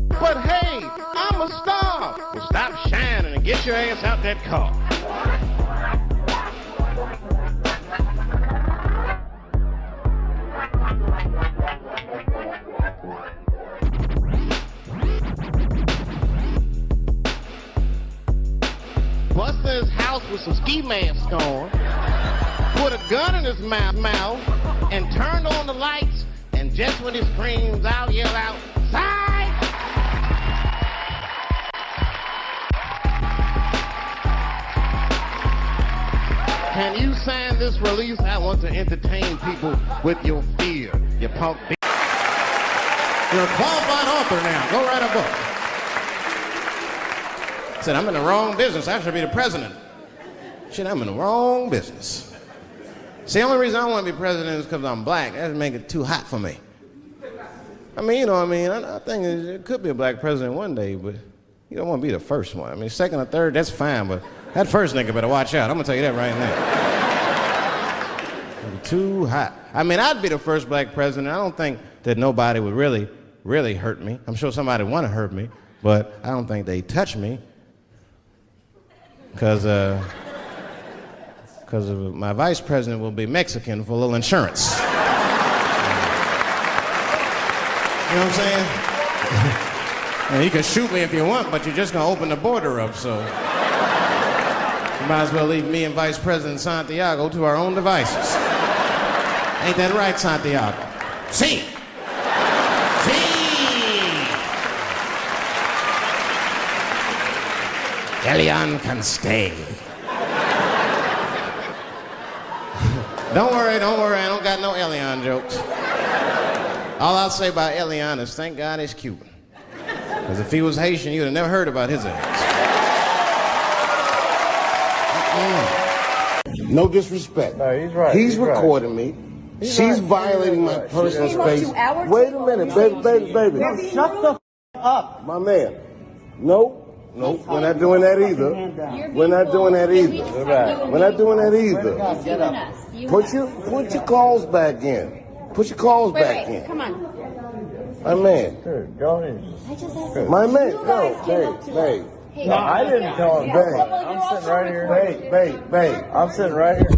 But hey, I'm a star. Well, stop shining and get your ass out that car. Busted his house with some ski masks on, put a gun in his mouth, and turned on the lights, and just when he screams, I'll yell out, "Side!" Can you sign this release? I want to entertain people with your fear, you punk bitch. You're a qualified author now. Go write a book. Said, I'm in the wrong business. I should be the president. Shit, I'm in the wrong business. See, the only reason I want to be president is because I'm black. That would make it too hot for me. I mean, you know what I mean? I think it could be a black president one day, but, You don't want to be the first one. I mean, second or third, that's fine, but that first nigga better watch out. I'm gonna tell you that right now. Too hot. I mean, I'd be the first black president. I don't think that nobody would really hurt me. I'm sure somebody would want to hurt me, but I don't think they'd touch me. Because my vice president will be Mexican for a little insurance. You know what I'm saying? And you can shoot me if you want, but you're just going to open the border up, so you might as well leave me and Vice President Santiago to our own devices. Ain't that right, Santiago? See. Elian can stay. Don't worry, I don't got no Elian jokes. All I'll say about Elian is thank God he's Cuban. Because if he was Haitian, you'd have never heard about his ass. No disrespect. No, he's right. He's recording me. She's violating my personal space. Wait a minute, baby. No, shut the up. My man. No, we're not doing that either. We're not doing that either. We're not doing that either. Put your clothes back in. Put your clothes back in. Come on. My man. Dude, go ahead. My man. No, babe. No, I didn't tell him. Babe. I'm sitting right here. Babe. I'm sitting right here.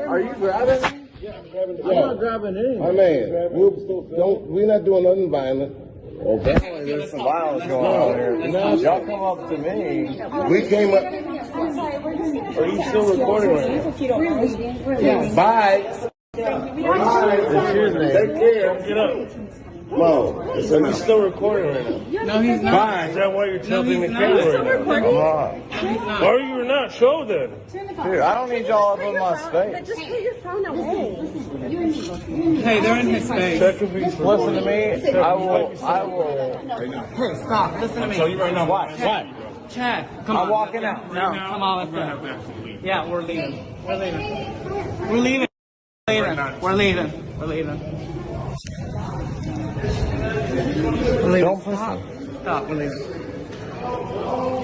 Are you grabbing me? I'm not grabbing anything. My man, we're not doing nothing violent. Okay. There's some violence going on here. Y'all come up to me. We came up. Are you still recording right now? Bye. Excuse me. Take care. Get up. Mom, Are you still recording right now? No, he's not. Bye. Is that why you're tilting the camera right now? Come on. Or you're not. Show them. Dude, I don't need y'all up in my space. Just put your phone away. Hey, they're in his space. Listen to me. I will. Hey, stop. Listen to me. Tell you right now. Why? Chad, come on. I'm walking out. No, come on, let's go. Yeah, we're leaving. We're leaving. Don't push me. Stop, we're leaving.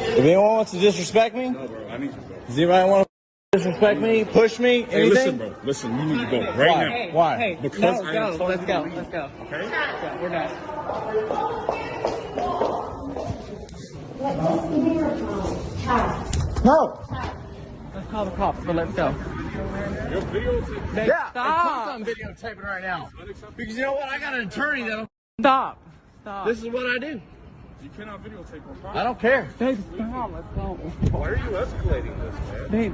If anyone wants to disrespect me, does anybody want to disrespect me, push me, anything? Hey, listen, bro. Listen, you need to go right now. Why? Hey, Because no, I am go. Let's go. Okay? Yeah, we're done. No. Let's call the cops, but let's go. Your videotape. Yeah. Stop. I'm videotaping right now. Because you know what? I got an attorney that'll. Stop. This is what I do. You cannot videotape on fire. I don't care. Babe, stop. Let's go. Why are you escalating this, man? Babe.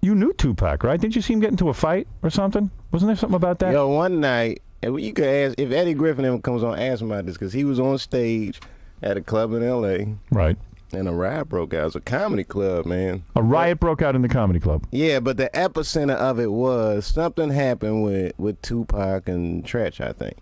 You knew Tupac, right? Didn't you see him get into a fight or something? Wasn't there something about that? Yo, one night, and you could ask, if Eddie Griffin ever comes on, ask him about this, because he was on stage at a club in L.A. Right. And a riot broke out. It was a comedy club, man. A riot broke out in the comedy club. Yeah, but the epicenter of it was something happened with Tupac and Tretch, I think.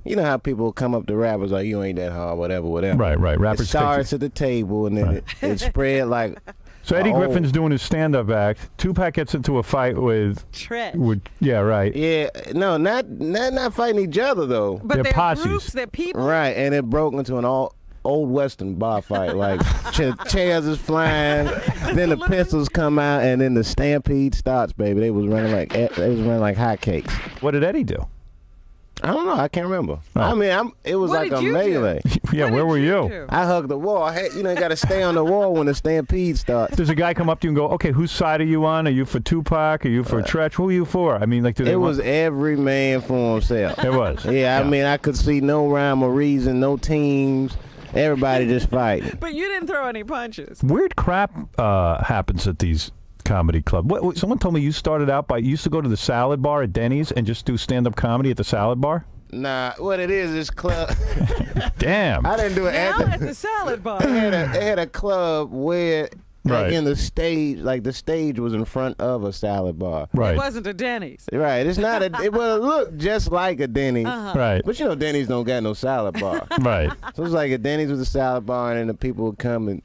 You know how people come up to rappers like, you ain't that hard, whatever. Right. Rappers it starts at the table, and then it spread like... So Eddie Griffin's doing his stand-up act. Tupac gets into a fight with... Tretch. Yeah, right. Yeah, no, not fighting each other, though. But they're posses. Groups, they're people. Right, and it broke into an old Western bar fight. Like, chairs is flying, then the pistols come out, and then the stampede starts, baby. They was running like hotcakes. What did Eddie do? I don't know. I can't remember. Oh. I mean, it was What like did a you melee. Yeah, where were you? do? I hugged the wall. You got to stay on the wall when the stampede starts. Does a guy come up to you and go, okay, whose side are you on? Are you for Tupac? Are you for Tretch? Who are you for? I mean, like, do they It was every man for himself. It was. Yeah, I mean, I could see no rhyme or reason, no teams. Everybody just fighting. But you didn't throw any punches. Weird crap happens at these comedy clubs. Someone told me you started out you used to go to the salad bar at Denny's and just do stand-up comedy at the salad bar? Nah, what it is club. Damn. I didn't do it At the salad bar. They had a club where Right. in the stage, like the stage was in front of a salad bar. Right. It wasn't a Denny's. Right. It's not it looked just like a Denny's. Right. But you know Denny's don't got no salad bar. Right. So it's like a Denny's with a salad bar, and then the people would come and.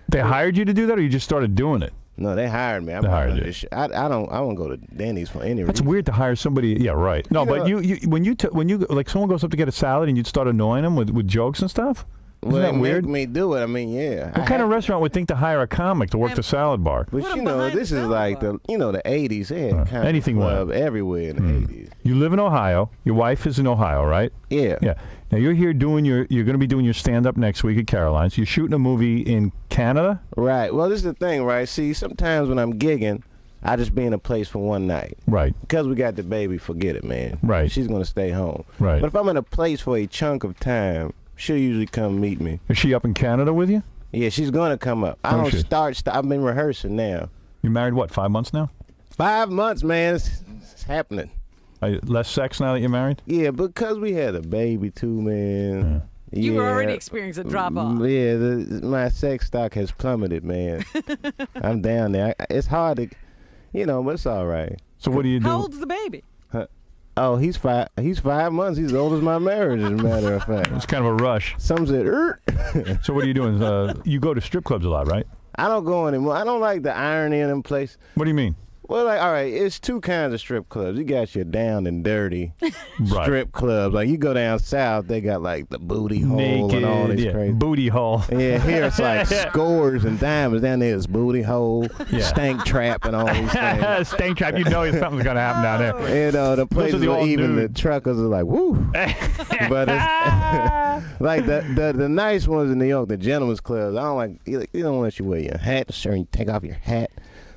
They hired you to do that, or you just stared doing it? No, they hired me. They hired you. I won't go to Denny's for any reason. That's weird to hire somebody. Yeah, right. No, but you when you like someone goes up to get a salad and you'd start annoying them with jokes and stuff. Well, that they weird? make me do it. I mean, yeah. What kind of restaurant would think to hire a comic to work the salad bar? But you know, this is like the 80s. They had comedy anything club everywhere in the 80s. You live in Ohio. Your wife is in Ohio, right? Yeah. Yeah. Now you're here doing you're going to be doing your stand-up next week at Caroline's. You're shooting a movie in Canada? Right. Well, this is the thing, right? See, sometimes when I'm gigging, I just be in a place for one night. Right. Because we got the baby, forget it, man. Right. She's going to stay home. Right. But if I'm in a place for a chunk of time, she'll usually come meet me. Is she up in Canada with you? Yeah, she's going to come up. I don't start. I've been rehearsing now. You married, what, 5 months now? 5 months, man. It's happening. Less sex now that you're married? Yeah, because we had a baby, too, man. Yeah. You already experienced a drop-off. Yeah, my sex stock has plummeted, man. I'm down there. It's hard to, but it's all right. So what do you do? How old's the baby? Oh, he's 5 months. He's as old as my marriage, as a matter of fact. It's kind of a rush. Some said, So what are you doing? You go to strip clubs a lot, right? I don't go anymore. I don't like the irony in them places. What do you mean? Well, all right, it's two kinds of strip clubs. You got your down and dirty strip clubs. Like, you go down south, they got, like, the booty hole Naked, and all this crazy. Booty hole. Yeah, here it's like scores and diamonds. Down there it's booty hole, stank trap, and all these things. Stank trap. You know something's going to happen down there. The places where even the truckers are like, woo. But it's, like, the nice ones in New York, the gentlemen's clubs, I don't like, you don't let you wear your hat, shirt, and you take off your hat.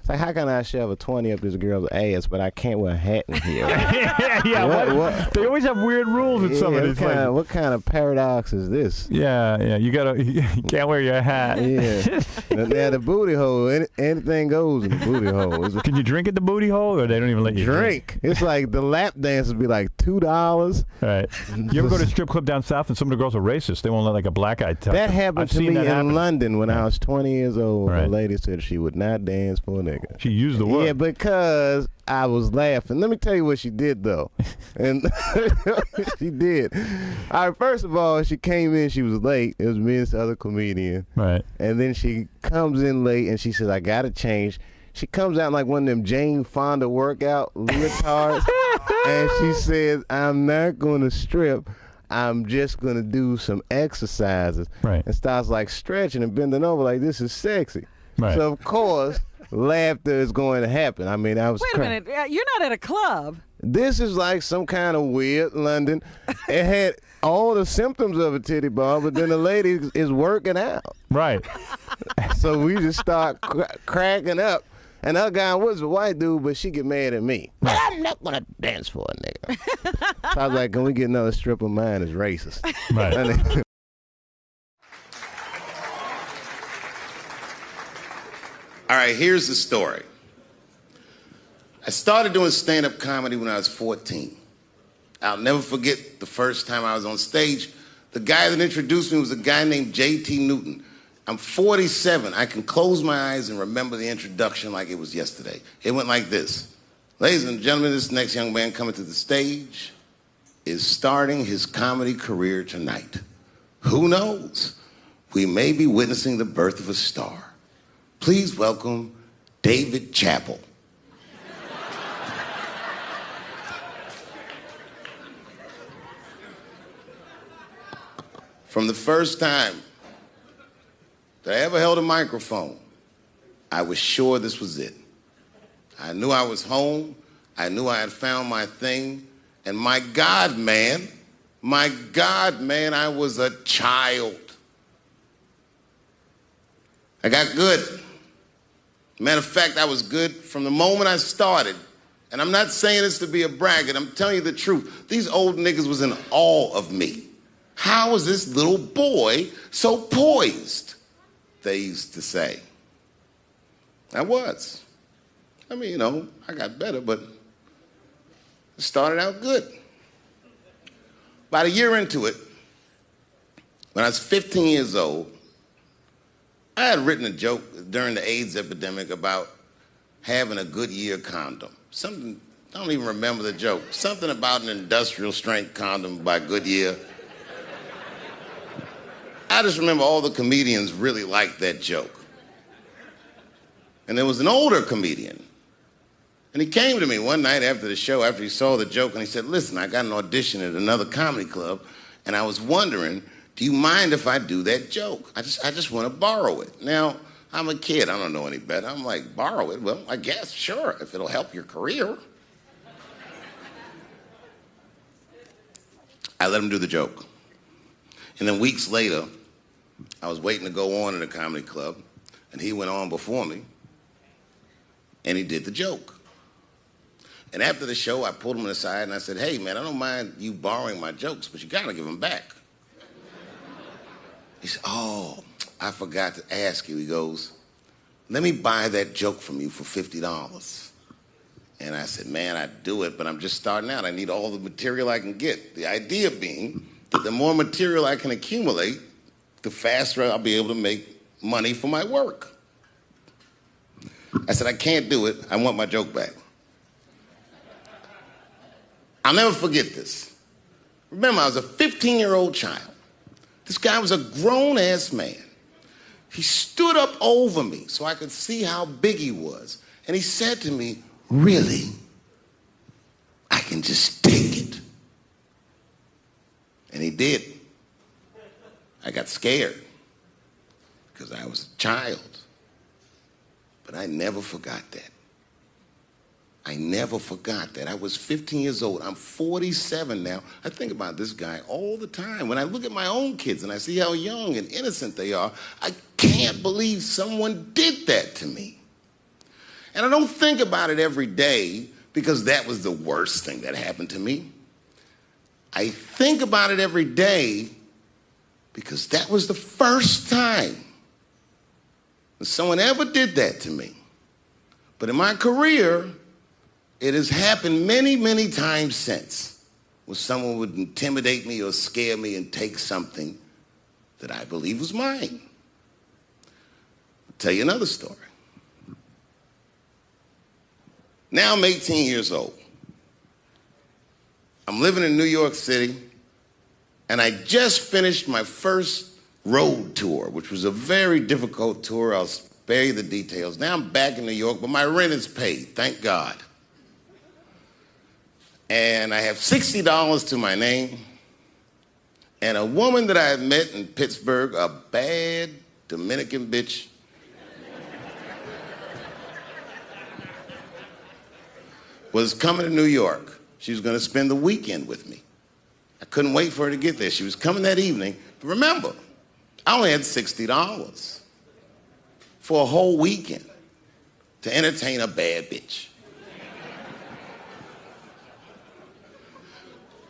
Like, how can I shove a 20 up this girl's ass, but I can't wear a hat in here? What? They always have weird rules in some of these places. What kind of paradox is this? Yeah. You can't wear your hat. Yeah. Now, the booty hole, anything goes in the booty hole. Can you drink at the booty hole, or they don't even let you drink? It's like the lap dances be like $2. Right. You ever go to a strip club down south and some of the girls are racist? They won't let like a black guy touch That them. happened to me in London when I was 20 years old. Right. A lady said she would not dance for a nigga. She used the word. Yeah, because I was laughing. Let me tell you what she did, though. And she did. All right, first of all, she came in, she was late. It was me and this other comedian. Right. And then she comes in late, and she says, I got to change. She comes out in like one of them Jane Fonda workout leotards. And she says, I'm not going to strip. I'm just going to do some exercises. Right. And starts like stretching and bending over like this is sexy. Right. So, of course, laughter is going to happen. I mean, I was Wait a minute. You're not at a club. This is like some kind of weird London. It had all the symptoms of a titty bar, but then the lady is working out. Right. So we just start cracking up. And her guy was a white dude, but she get mad at me. Right. I'm not going to dance for a nigga. So I was like, can we get another strip of mine that's racist? Right. All right, here's the story. I started doing stand-up comedy when I was 14. I'll never forget the first time I was on stage. The guy that introduced me was a guy named J.T. Newton. I'm 47. I can close my eyes and remember the introduction like it was yesterday. It went like this. Ladies and gentlemen, this next young man coming to the stage is starting his comedy career tonight. Who knows? We may be witnessing the birth of a star. Please welcome Dαve Chapelle. From the first time that I ever held a microphone, I was sure this was it. I knew I was home. I knew I had found my thing. And my God, man, I was a child. I got good. Matter of fact, I was good from the moment I started. And I'm not saying this to be a braggart. I'm telling you the truth. These old niggas was in awe of me. How is this little boy so poised? They used to say. I was. I mean, I got better, but it started out good. About a year into it, when I was 15 years old, I had written a joke during the AIDS epidemic about having a Goodyear condom. Something, I don't even remember the joke. Something about an industrial strength condom by Goodyear. I just remember all the comedians really liked that joke. And there was an older comedian. And he came to me one night after the show, after he saw the joke, and he said, listen, I got an audition at another comedy club, and I was wondering, do you mind if I do that joke? I just want to borrow it. Now, I'm a kid. I don't know any better. I'm like, borrow it? Well, I guess, sure, if it'll help your career. I let him do the joke. And then weeks later, I was waiting to go on in a comedy club, and he went on before me, and he did the joke. And after the show, I pulled him aside, and I said, hey, man, I don't mind you borrowing my jokes, but you got to give them back. He said, oh, I forgot to ask you. He goes, let me buy that joke from you for $50. And I said, man, I'd do it, but I'm just starting out. I need all the material I can get. The idea being that the more material I can accumulate, the faster I'll be able to make money for my work. I said, I can't do it. I want my joke back. I'll never forget this. Remember, I was a 15-year-old child. This guy was a grown-ass man. He stood up over me so I could see how big he was. And he said to me, really? I can just take it. And he did. I got scared because I was a child. But I never forgot that. I never forgot that. I was 15 years old. I'm 47 now. I think about this guy all the time. When I look at my own kids and I see how young and innocent they are, I can't believe someone did that to me. And I don't think about it every day because that was the worst thing that happened to me. I think about it every day because that was the first time that someone ever did that to me. But in my career, it has happened many, many times since where someone would intimidate me or scare me and take something that I believe was mine. I'll tell you another story. Now I'm 18 years old. I'm living in New York City, and I just finished my first road tour, which was a very difficult tour. I'll spare you the details. Now I'm back in New York, but my rent is paid, thank God. And I have $60 to my name, and a woman that I had met in Pittsburgh, a bad Dominican bitch, was coming to New York. She was going to spend the weekend with me. I couldn't wait for her to get there. She was coming that evening. But remember, I only had $60 for a whole weekend to entertain a bad bitch.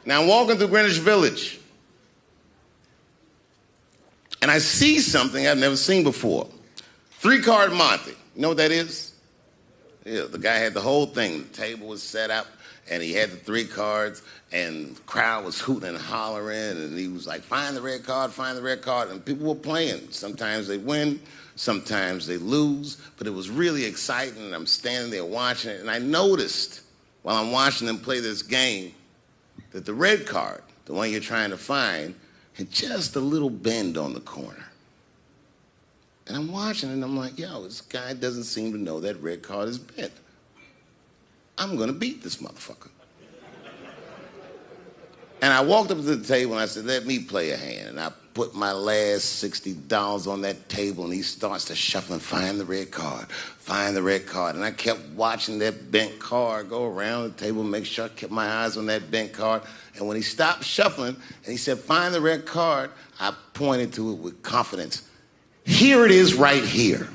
Now, I'm walking through Greenwich Village, and I see something I've never seen before. 3-card Monte. You know what that is? Yeah, the guy had the whole thing. The table was set up, and he had the 3 cards, and the crowd was hooting and hollering, and he was like, find the red card, find the red card, and people were playing. Sometimes they win, sometimes they lose, but it was really exciting, and I'm standing there watching it, and I noticed while I'm watching them play this game that the red card, the one you're trying to find, had just a little bend on the corner. And I'm watching it, and I'm like, yo, this guy doesn't seem to know that red card is bent. I'm going to beat this motherfucker. And I walked up to the table, and I said, let me play a hand. And I put my last $60 on that table, and he starts to shuffle and find the red card, find the red card. And I kept watching that bent card go around the table, make sure I kept my eyes on that bent card. And when he stopped shuffling, and he said, find the red card, I pointed to it with confidence. Here it is right here.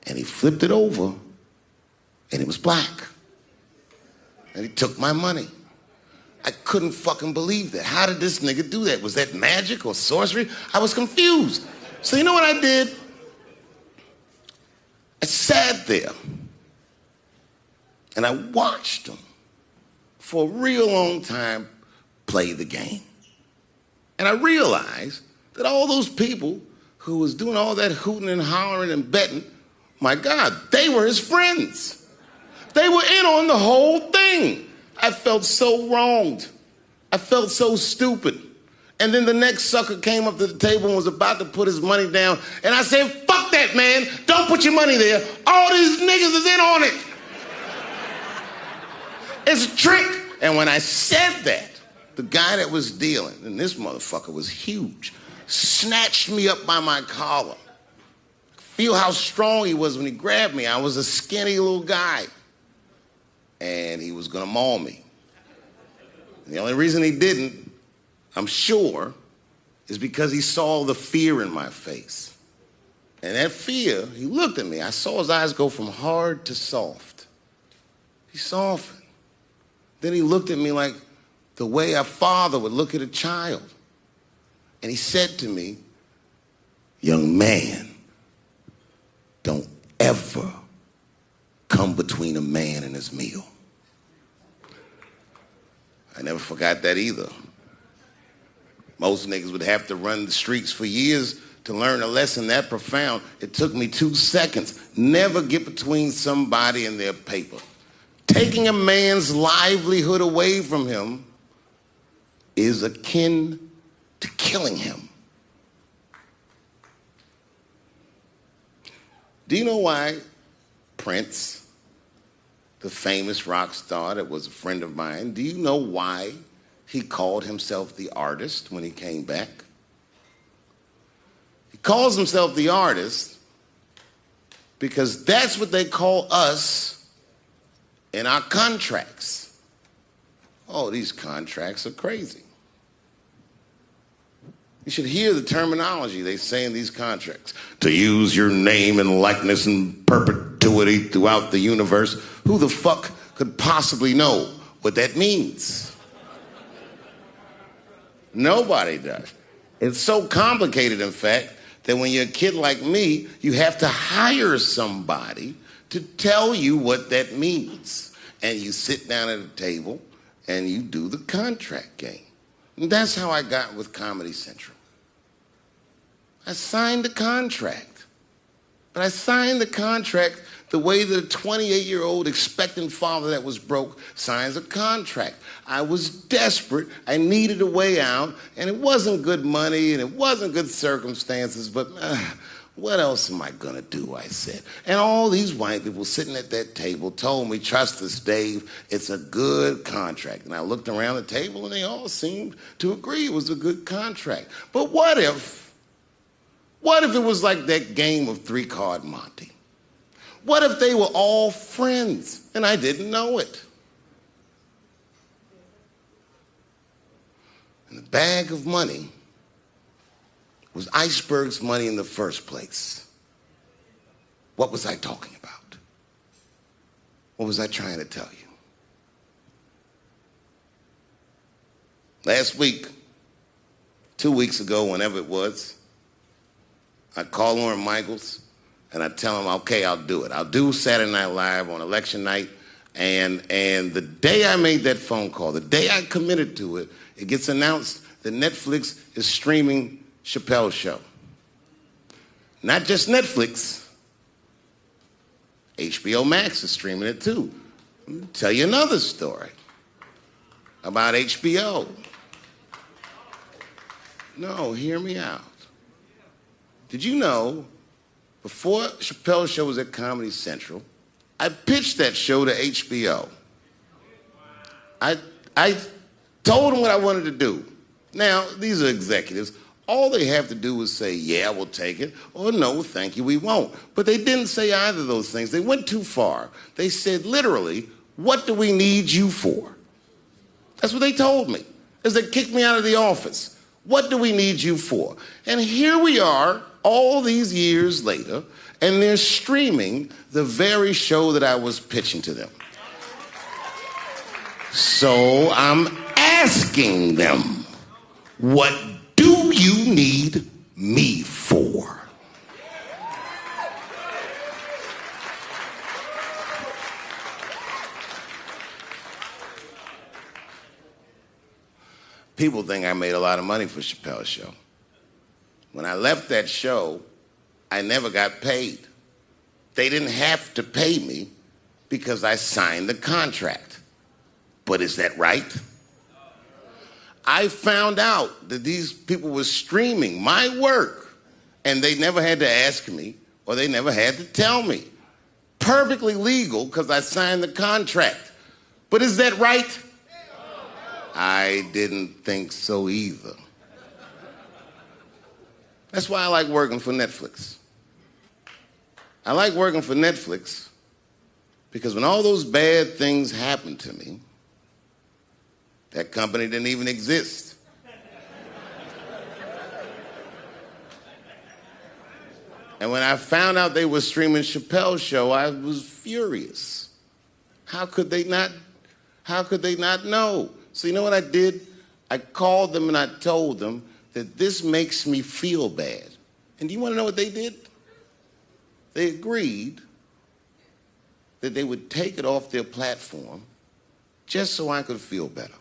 And he flipped it over, and it was black. And he took my money. I couldn't fucking believe that. How did this nigga do that? Was that magic or sorcery? I was confused. So you know what I did? I sat there, and I watched him for a real long time play the game. And I realized that all those people who was doing all that hooting and hollering and betting, my God, they were his friends. They were in on the whole thing. I felt so wronged. I felt so stupid. And then the next sucker came up to the table and was about to put his money down. And I said, fuck that, man. Don't put your money there. All these niggas is in on it. It's a trick. And when I said that, the guy that was dealing, and this motherfucker was huge, snatched me up by my collar. Feel how strong he was when he grabbed me. I was a skinny little guy. And he was gonna maul me. And the only reason he didn't, I'm sure, is because he saw the fear in my face. And that fear, he looked at me. I saw his eyes go from hard to soft. He softened. Then he looked at me like the way a father would look at a child. And he said to me, young man, don't ever come between a man and his meal. I never forgot that either. Most niggas would have to run the streets for years to learn a lesson that profound. It took me 2 seconds. Never get between somebody and their paper. Taking a man's livelihood away from him is akin to killing him. Do you know why Prince, the famous rock star that was a friend of mine, do you know why he called himself the artist when he came back? He calls himself the artist because that's what they call us in our contracts. Oh, these contracts are crazy. You should hear the terminology they say in these contracts. To use your name and likeness in perpetuity throughout the universe. Who the fuck could possibly know what that means? Nobody does. It's so complicated, in fact, that when you're a kid like me, you have to hire somebody to tell you what that means. And you sit down at a table and you do the contract game. And that's how I got with Comedy Central. I signed the contract. But I signed the contract the way that a 28-year-old expectant father that was broke signs a contract. I was desperate. I needed a way out. And it wasn't good money and it wasn't good circumstances. But what else am I going to do, I said. And all these white people sitting at that table told me, trust us, Dave, it's a good contract. And I looked around the table and they all seemed to agree it was a good contract. But what if it was like that game of 3-Card Monte? What if they were all friends and I didn't know it? And the bag of money was Iceberg's money in the first place. What was I talking about? What was I trying to tell you? Last week, 2 weeks ago, whenever it was, I call Lauren Michaels and I tell him, okay, I'll do it. I'll do Saturday Night Live on election night. And the day I made that phone call, the day I committed to it, it gets announced that Netflix is streaming Chappelle's show. Not just Netflix. HBO Max is streaming it too. Let me tell you another story about HBO. No, hear me out. Did you know, before Chappelle's show was at Comedy Central, I pitched that show to HBO. I told them what I wanted to do. Now, these are executives. All they have to do is say, yeah, we'll take it, or no, thank you, we won't. But they didn't say either of those things. They went too far. They said, literally, what do we need you for? That's what they told me, as they kicked me out of the office. What do we need you for? And here we are, all these years later, and they're streaming the very show that I was pitching to them. So I'm asking them, what do you need me for? People think I made a lot of money for Chappelle's show. When I left that show, I never got paid. They didn't have to pay me because I signed the contract. But is that right? I found out that these people were streaming my work and they never had to ask me or they never had to tell me. Perfectly legal because I signed the contract. But is that right? I didn't think so either. That's why I like working for Netflix. I like working for Netflix because when all those bad things happened to me, that company didn't even exist. And when I found out they were streaming Chappelle's show, I was furious. How could they not know? So you know what I did? I called them and I told them that this makes me feel bad. And do you want to know what they did? They agreed that they would take it off their platform just so I could feel better.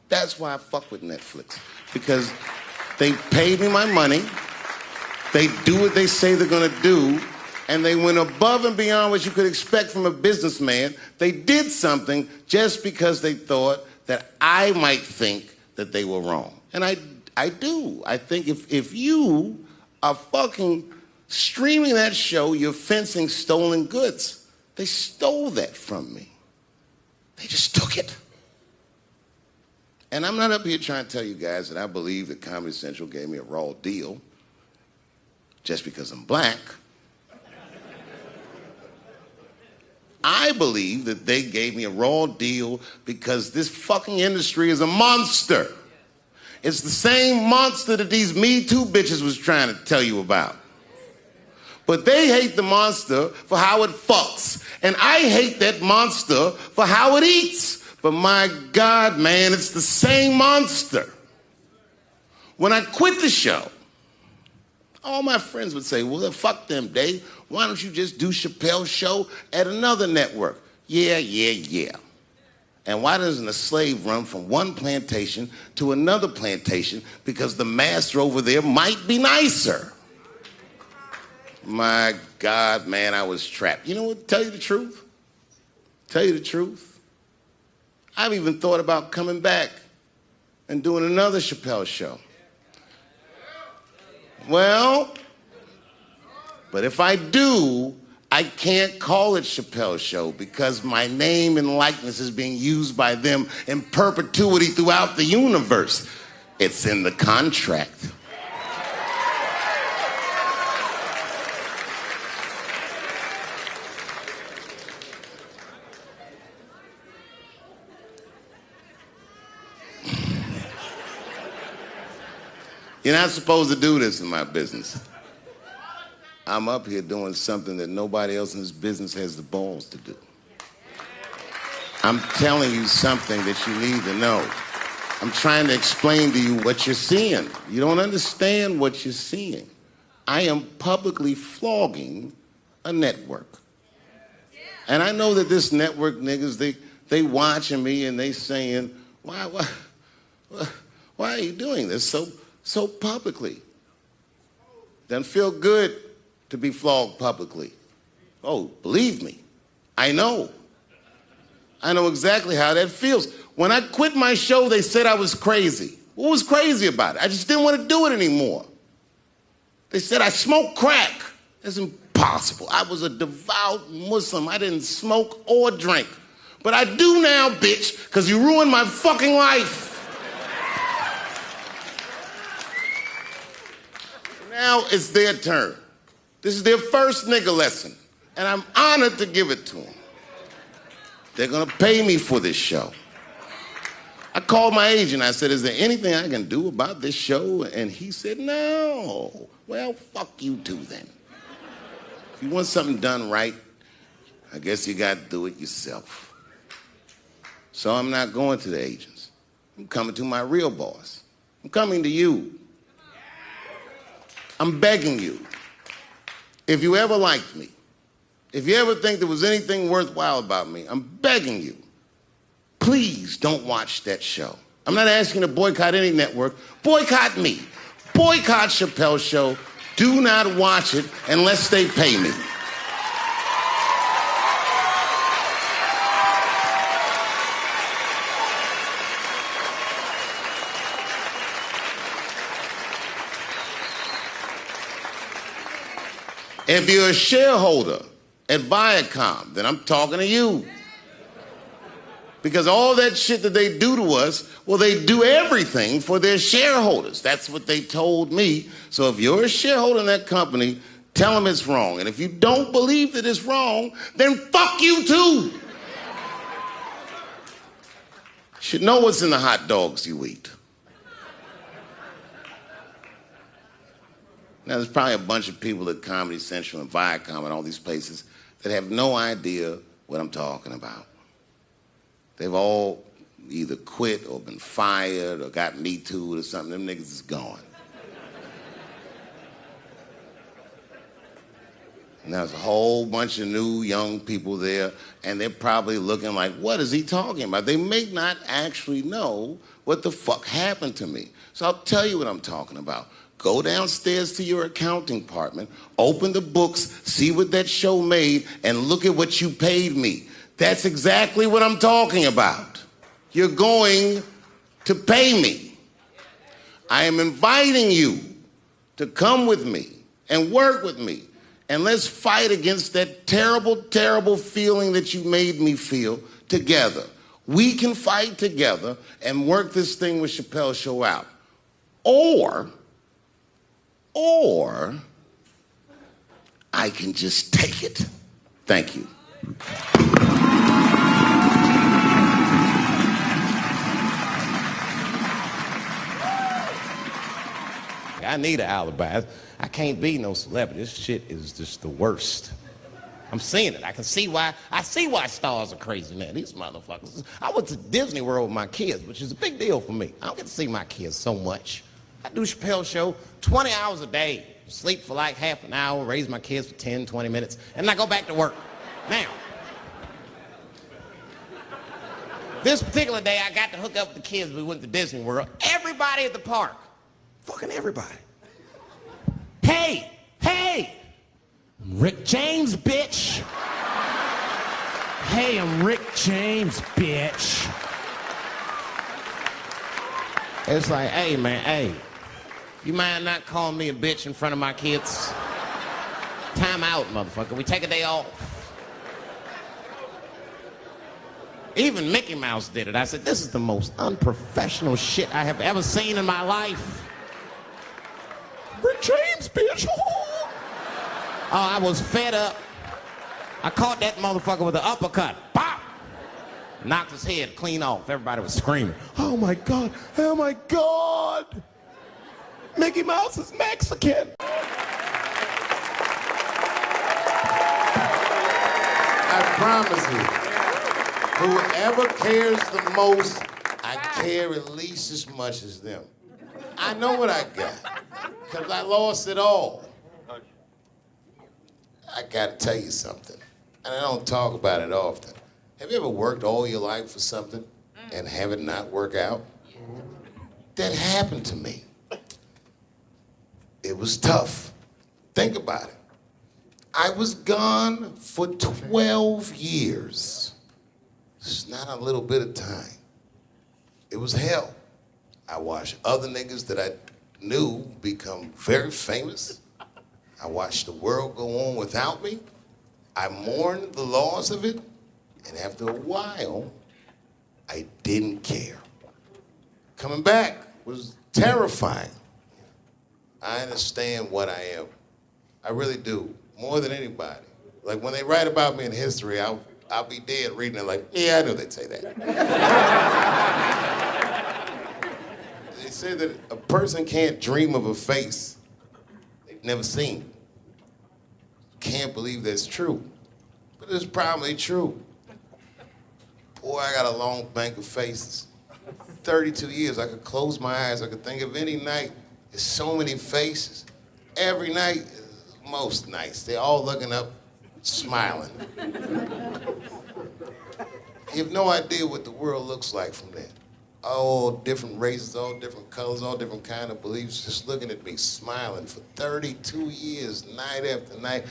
That's why I fuck with Netflix. Because they paid me my money, they do what they say they're gonna do, and they went above and beyond what you could expect from a businessman. They did something just because they thought that I might think that they were wrong. And I do. I think if you are fucking streaming that show, you're fencing stolen goods. They stole that from me. They just took it. And I'm not up here trying to tell you guys that I believe that Comedy Central gave me a raw deal just because I'm black. I believe that they gave me a raw deal because this fucking industry is a monster. It's the same monster that these Me Too bitches was trying to tell you about. But they hate the monster for how it fucks. And I hate that monster for how it eats. But my God, man, it's the same monster. When I quit the show, all my friends would say, well, fuck them, Dave. Why don't you just do Chappelle's show at another network? Yeah. And why doesn't a slave run from one plantation to another plantation because the master over there might be nicer? My God, man, I was trapped. You know what? Tell you the truth. I've even thought about coming back and doing another Chappelle show. Well, but if I do, I can't call it Chappelle's show because my name and likeness is being used by them in perpetuity throughout the universe. It's in the contract. You're not supposed to do this in my business. I'm up here doing something that nobody else in this business has the balls to do. I'm telling you something that you need to know. I'm trying to explain to you what you're seeing. You don't understand what you're seeing. I am publicly flogging a network. And I know that this network niggas, they watching me and they saying, why are you doing this so publicly? Doesn't feel good to be flogged publicly. Oh, believe me, I know. I know exactly how that feels. When I quit my show, they said I was crazy. What was crazy about it? I just didn't want to do it anymore. They said I smoked crack. That's impossible. I was a devout Muslim. I didn't smoke or drink. But I do now, bitch, because you ruined my fucking life. Now it's their turn. This is their first nigga lesson, and I'm honored to give it to them. They're gonna pay me for this show. I called my agent. I said, is there anything I can do about this show? And he said, no. Well, fuck you too then. If you want something done right, I guess you gotta do it yourself. So I'm not going to the agents. I'm coming to my real boss. I'm coming to you. I'm begging you. If you ever liked me, if you ever think there was anything worthwhile about me, I'm begging you, please don't watch that show. I'm not asking you to boycott any network. Boycott me. Boycott Chappelle's show. Do not watch it unless they pay me. If you're a shareholder at Viacom, then I'm talking to you. Because all that shit that they do to us, well, they do everything for their shareholders. That's what they told me. So if you're a shareholder in that company, tell them it's wrong. And if you don't believe that it's wrong, then fuck you too. You should know what's in the hot dogs you eat. Now, there's probably a bunch of people at Comedy Central and Viacom and all these places that have no idea what I'm talking about. They've all either quit or been fired or got Me Too'd or something. Them niggas is gone. And there's a whole bunch of new young people there, and they're probably looking like, what is he talking about? They may not actually know what the fuck happened to me. So I'll tell you what I'm talking about. Go downstairs to your accounting department, open the books, see what that show made, and look at what you paid me. That's exactly what I'm talking about. You're going to pay me. I am inviting you to come with me and work with me, and let's fight against that terrible, terrible feeling that you made me feel together. We can fight together and work this thing with Chappelle Show out. Or I can just take it. Thank you. I need an alibi. I can't be no celebrity. This shit is just the worst. I'm seeing it. I see why stars are crazy now. These motherfuckers. I went to Disney World with my kids, which is a big deal for me. I don't get to see my kids so much. I do Chappelle Show 20 hours a day, sleep for like half an hour, raise my kids for 10, 20 minutes, and I go back to work. Now, this particular day, I got to hook up with the kids. We went to Disney World. Everybody at the park, fucking everybody. Hey, I'm Rick James, bitch. Hey, I'm Rick James, bitch. It's like, hey, man, hey. You mind not calling me a bitch in front of my kids? Time out, motherfucker. We take a day off. Even Mickey Mouse did it. I said, this is the most unprofessional shit I have ever seen in my life. Rick James, bitch. Oh, I was fed up. I caught that motherfucker with an uppercut. Pop! Knocked his head clean off. Everybody was screaming. Oh my God, oh my God. Mickey Mouse is Mexican. I promise you, whoever cares the most, I care at least as much as them. I know what I got, because I lost it all. I gotta tell you something, and I don't talk about it often. Have you ever worked all your life for something and have it not work out? That happened to me. It was tough. Think about it. I was gone for 12 years. It's not a little bit of time. It was hell. I watched other niggas that I knew become very famous. I watched the world go on without me. I mourned the loss of it. And after a while, I didn't care. Coming back was terrifying. I understand what I am. I really do, more than anybody. Like when they write about me in history, I'll be dead reading it like, yeah, I knew they'd say that. They say that a person can't dream of a face they've never seen. Can't believe that's true, but it's probably true. Boy, I got a long bank of faces. 32 years, I could close my eyes, I could think of any night. There's so many faces. Every night, most nights, they're all looking up, smiling. You have no idea what the world looks like from there. All different races, all different colors, all different kind of beliefs, just looking at me, smiling for 32 years, night after night.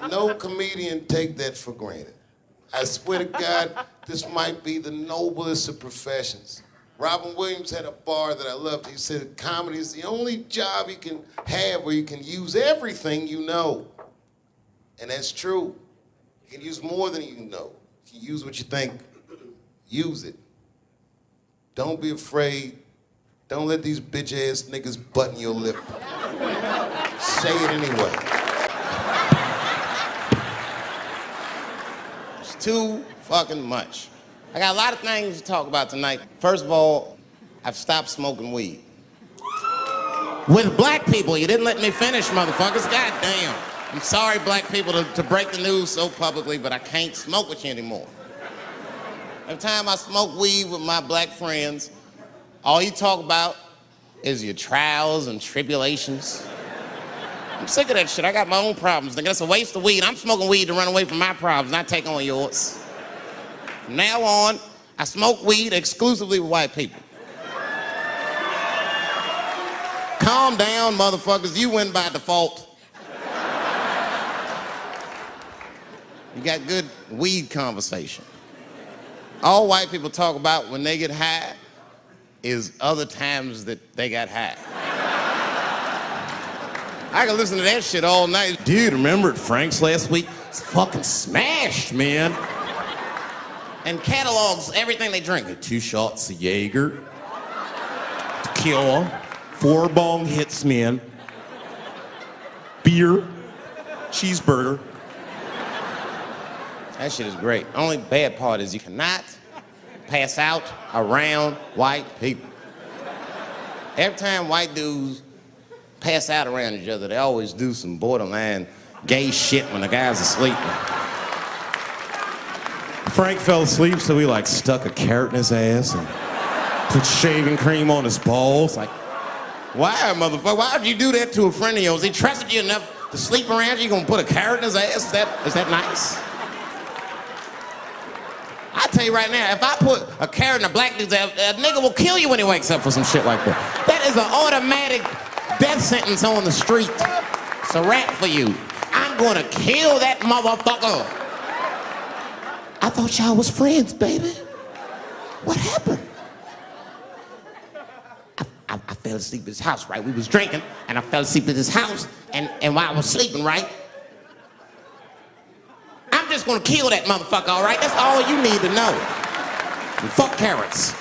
No comedian take that for granted. I swear to God, this might be the noblest of professions. Robin Williams had a bar that I loved. He said comedy is the only job you can have where you can use everything you know. And that's true. You can use more than you know. You can use what you think. Use it. Don't be afraid. Don't let these bitch-ass niggas button your lip. Say it anyway. It's too fucking much. I got a lot of things to talk about tonight. First of all, I've stopped smoking weed. With black people, you didn't let me finish, motherfuckers. God damn. I'm sorry, black people, to break the news so publicly, but I can't smoke with you anymore. Every time I smoke weed with my black friends, all you talk about is your trials and tribulations. I'm sick of that shit. I got my own problems. Nigga, that's a waste of weed. I'm smoking weed to run away from my problems, not take on yours. From now on, I smoke weed exclusively with white people. Calm down, motherfuckers. You win by default. You got good weed conversation. All white people talk about when they get high is other times that they got high. I can listen to that shit all night. Dude, remember at Frank's last week? It's fucking smashed, man. And catalogs everything they drink. 2 shots of Jaeger, tequila, 4 bong hits, man, beer, cheeseburger. That shit is great. Only bad part is you cannot pass out around white people. Every time white dudes pass out around each other, they always do some borderline gay shit when the guy's asleep. Frank fell asleep, so he stuck a carrot in his ass and put shaving cream on his balls. Why, motherfucker? Why would you do that to a friend of yours? He trusted you enough to sleep around you, you gonna put a carrot in his ass? Is that nice? I tell you right now, if I put a carrot in a black dude's ass, a nigga will kill you when he wakes up for some shit like that. That is an automatic death sentence on the street. It's a rap for you. I'm gonna kill that motherfucker. I thought y'all was friends, baby. What happened? I fell asleep at his house, right? We was drinking, and I fell asleep at his house, and while I was sleeping, right? I'm just gonna kill that motherfucker, all right? That's all you need to know. And fuck carrots.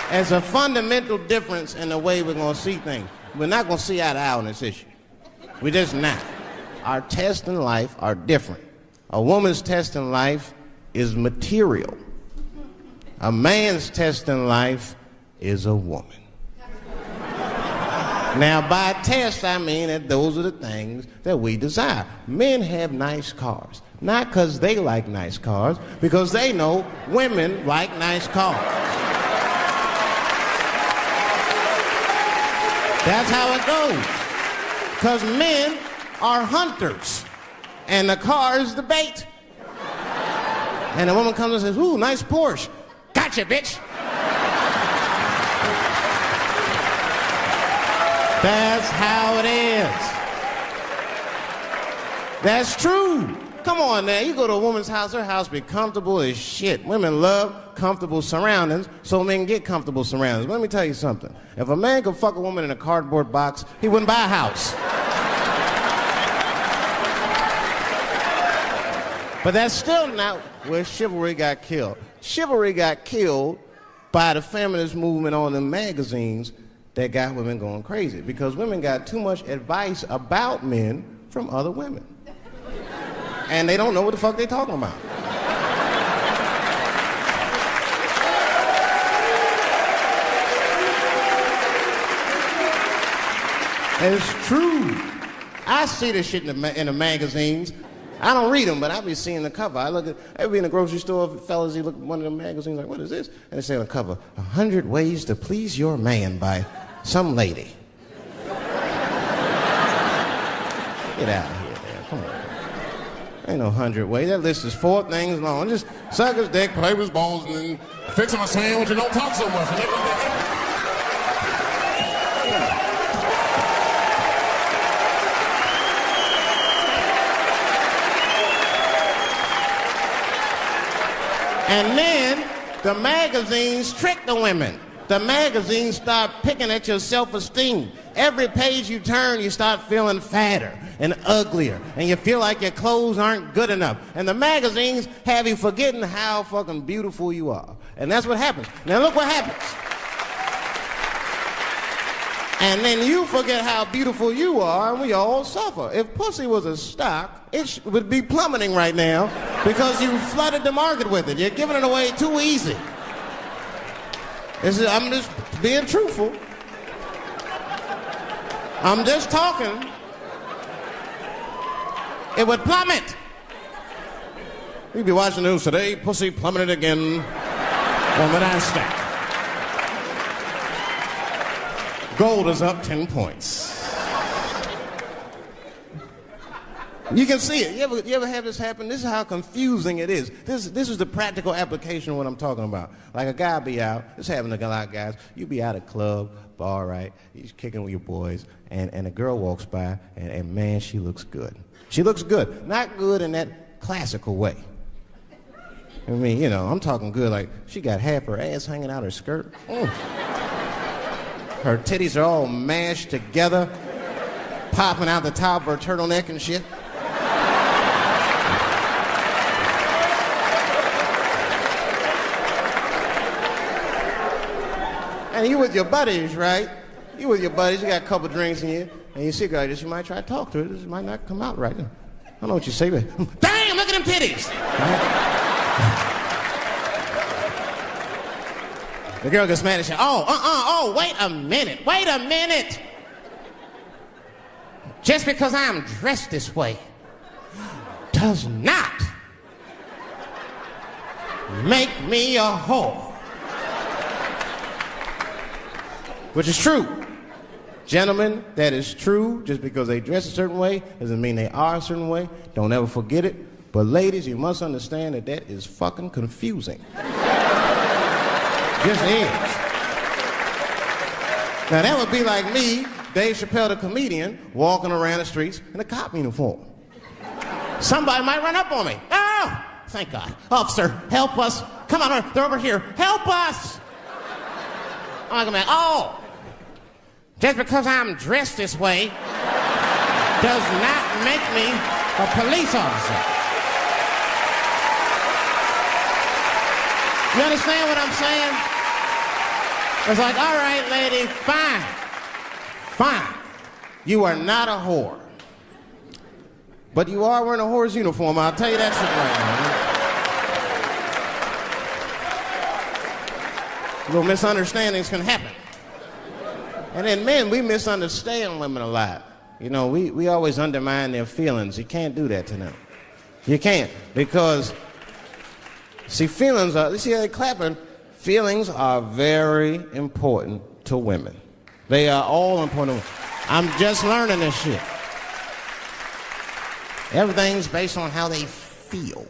There's a fundamental difference in the way we're gonna see things. We're not gonna see eye to eye on this issue. We're just not. Our tests in life are different. A woman's test in life is material. A man's test in life is a woman. Now, by test, I mean that those are the things that we desire. Men have nice cars, not because they like nice cars, because they know women like nice cars. That's how it goes. Because men are hunters, and the car is the bait. And a woman comes and says, ooh, nice Porsche. Gotcha, bitch. That's how it is. That's true. Come on now, you go to a woman's house, her house be comfortable as shit. Women love comfortable surroundings, so men get comfortable surroundings. Let me tell you something. If a man could fuck a woman in a cardboard box, he wouldn't buy a house. But that's still not where chivalry got killed. Chivalry got killed by the feminist movement on the magazines that got women going crazy, because women got too much advice about men from other women. And they don't know what the fuck they're talking about. It's true. I see this shit in the magazines. I don't read them, but I be seeing the cover. I be in the grocery store, fellas, you look at one of the magazines, like, what is this? And they say on the cover, 100 Ways to Please Your Man by some lady. Get out of here, man. Come on. Ain't no 100 ways. That list is 4 things long. Just suck his dick, play with his balls, and then fix him a sandwich and don't talk so much. And then the magazines trick the women. The magazines start picking at your self-esteem. Every page you turn, you start feeling fatter and uglier, and you feel like your clothes aren't good enough. And the magazines have you forgetting how fucking beautiful you are. And that's what happens. Now look what happens. And then you forget how beautiful you are, and we all suffer. If pussy was a stock, it would be plummeting right now because you flooded the market with it. You're giving it away too easy. I'm just being truthful. I'm just talking. It would plummet. You'd be watching the news today, pussy plummeted again on the NASDAQ. Gold is up 10 points. You can see it. You ever have this happen? This is how confusing it is. This is the practical application of what I'm talking about. Like a guy be out, this happens to a lot of guys. You be out at a club, bar, right? He's kicking with your boys, and a girl walks by, and man, she looks good. She looks good. Not good in that classical way. I mean, you know, I'm talking good like she got half her ass hanging out her skirt. Her titties are all mashed together, popping out the top of her turtleneck and shit. And you with your buddies, right? You with your buddies, you got a couple drinks in you, and you see a girl, you might try to talk to her. This might not come out right. I don't know what you say, but damn, look at them titties! The girl gets mad and says, wait a minute. Just because I'm dressed this way does not make me a whore. Which is true. Gentlemen, that is true. Just because they dress a certain way doesn't mean they are a certain way. Don't ever forget it. But ladies, you must understand that that is fucking confusing. Just is. Now that would be like me, Dave Chappelle the comedian, walking around the streets in a cop uniform. Somebody might run up on me. Oh, thank God. Officer, help us. Come on, they're over here. Help us. I'm like, oh, just because I'm dressed this way does not make me a police officer. You understand what I'm saying? It's like, all right, lady, fine. You are not a whore. But you are wearing a whore's uniform, I'll tell you that shit right now. Little misunderstandings can happen. And then men, we misunderstand women a lot. You know, we always undermine their feelings. You can't do that to them. You can't, because, see, feelings are, you see how they're clapping? Feelings are very important to women. They are all important to women. I'm just learning this shit. Everything's based on how they feel.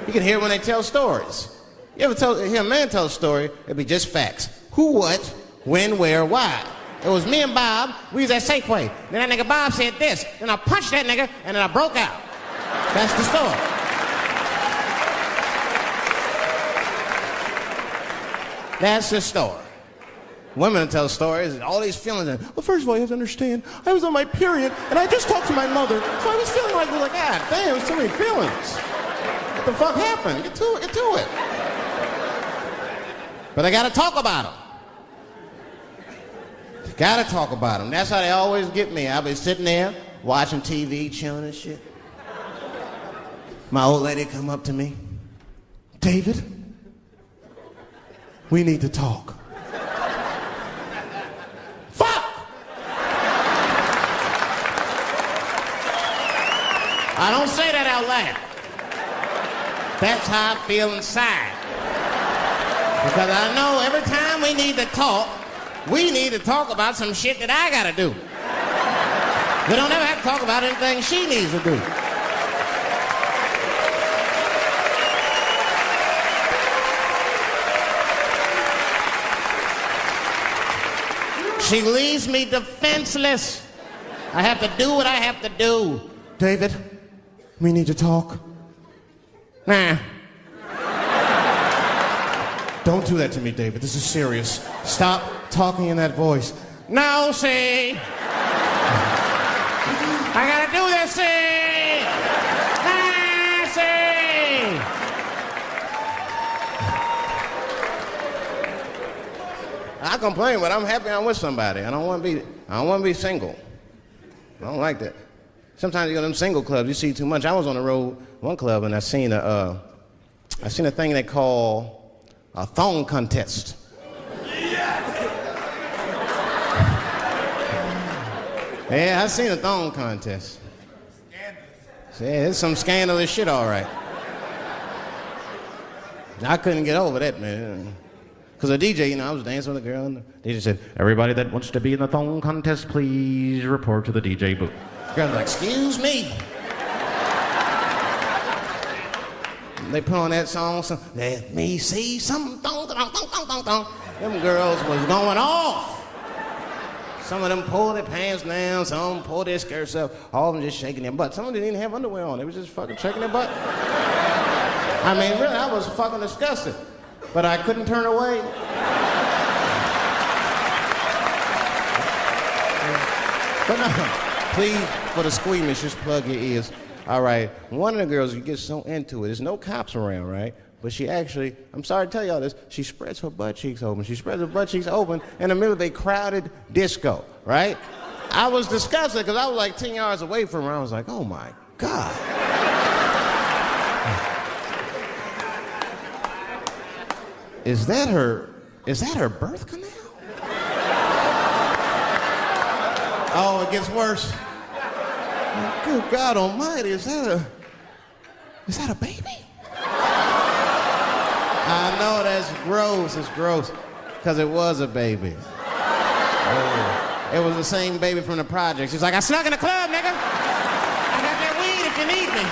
You can hear when they tell stories. You ever hear a man tell a story, it'd be just facts. Who, what, when, where, why. It was me and Bob, we was at Safeway. Then that nigga Bob said this, then I punched that nigga, and then I broke out. That's the story. That's the story. Women tell stories, all these feelings. Well, first of all, you have to understand, I was on my period, and I just talked to my mother, so I was feeling like, God damn, there's too many feelings. What the fuck happened? Get to it. But I gotta talk about them. Gotta talk about them. That's how they always get me. I'll be sitting there, watching TV, chilling and shit. My old lady come up to me. David, we need to talk. Fuck! I don't say that out loud. That's how I feel inside. Because I know every time we need to talk about some shit that I gotta do. We don't ever have to talk about anything she needs to do. She leaves me defenseless. I have to do what I have to do. David, we need to talk. Nah. Don't do that to me, David. This is serious. Stop talking in that voice. No, see. I gotta do this, see. Ah, see. I complain, but I'm happy I'm with somebody. I don't want to be single. I don't like that. Sometimes you go to them single clubs, you see too much. I was on the road one club and I seen a thing they call a thong contest. Yeah, I seen a thong contest. Yeah, it's some scandalous shit, all right. I couldn't get over that, man. Because the DJ, I was dancing with a girl, and the DJ said, "Everybody that wants to be in the thong contest, please report to the DJ booth." The girl was like, "Excuse me." They put on that song, "Let me see some thong, thong, thong, thong, thong, thong." Them girls was going off. Some of them pulled their pants down, some of them pulled their skirts up, all of them just shaking their butt. Some of them didn't even have underwear on, they was just fucking shaking their butt. I mean, really, I was fucking disgusted. But I couldn't turn away. But no, please, for the squeamish, just plug your ears. All right, one of the girls, you get so into it, there's no cops around, right? But she actually, I'm sorry to tell y'all this, she spreads her butt cheeks open. She spreads her butt cheeks open in the middle of a crowded disco, right? I was disgusted because I was like 10 yards away from her. I was like, oh my God. Is that her birth canal? Oh, it gets worse. Good God Almighty, is that a baby? I know that's gross. It's gross, because it was a baby. Oh. It was the same baby from the project. She's like, "I snuck in the club, nigga. I got that weed if you need me."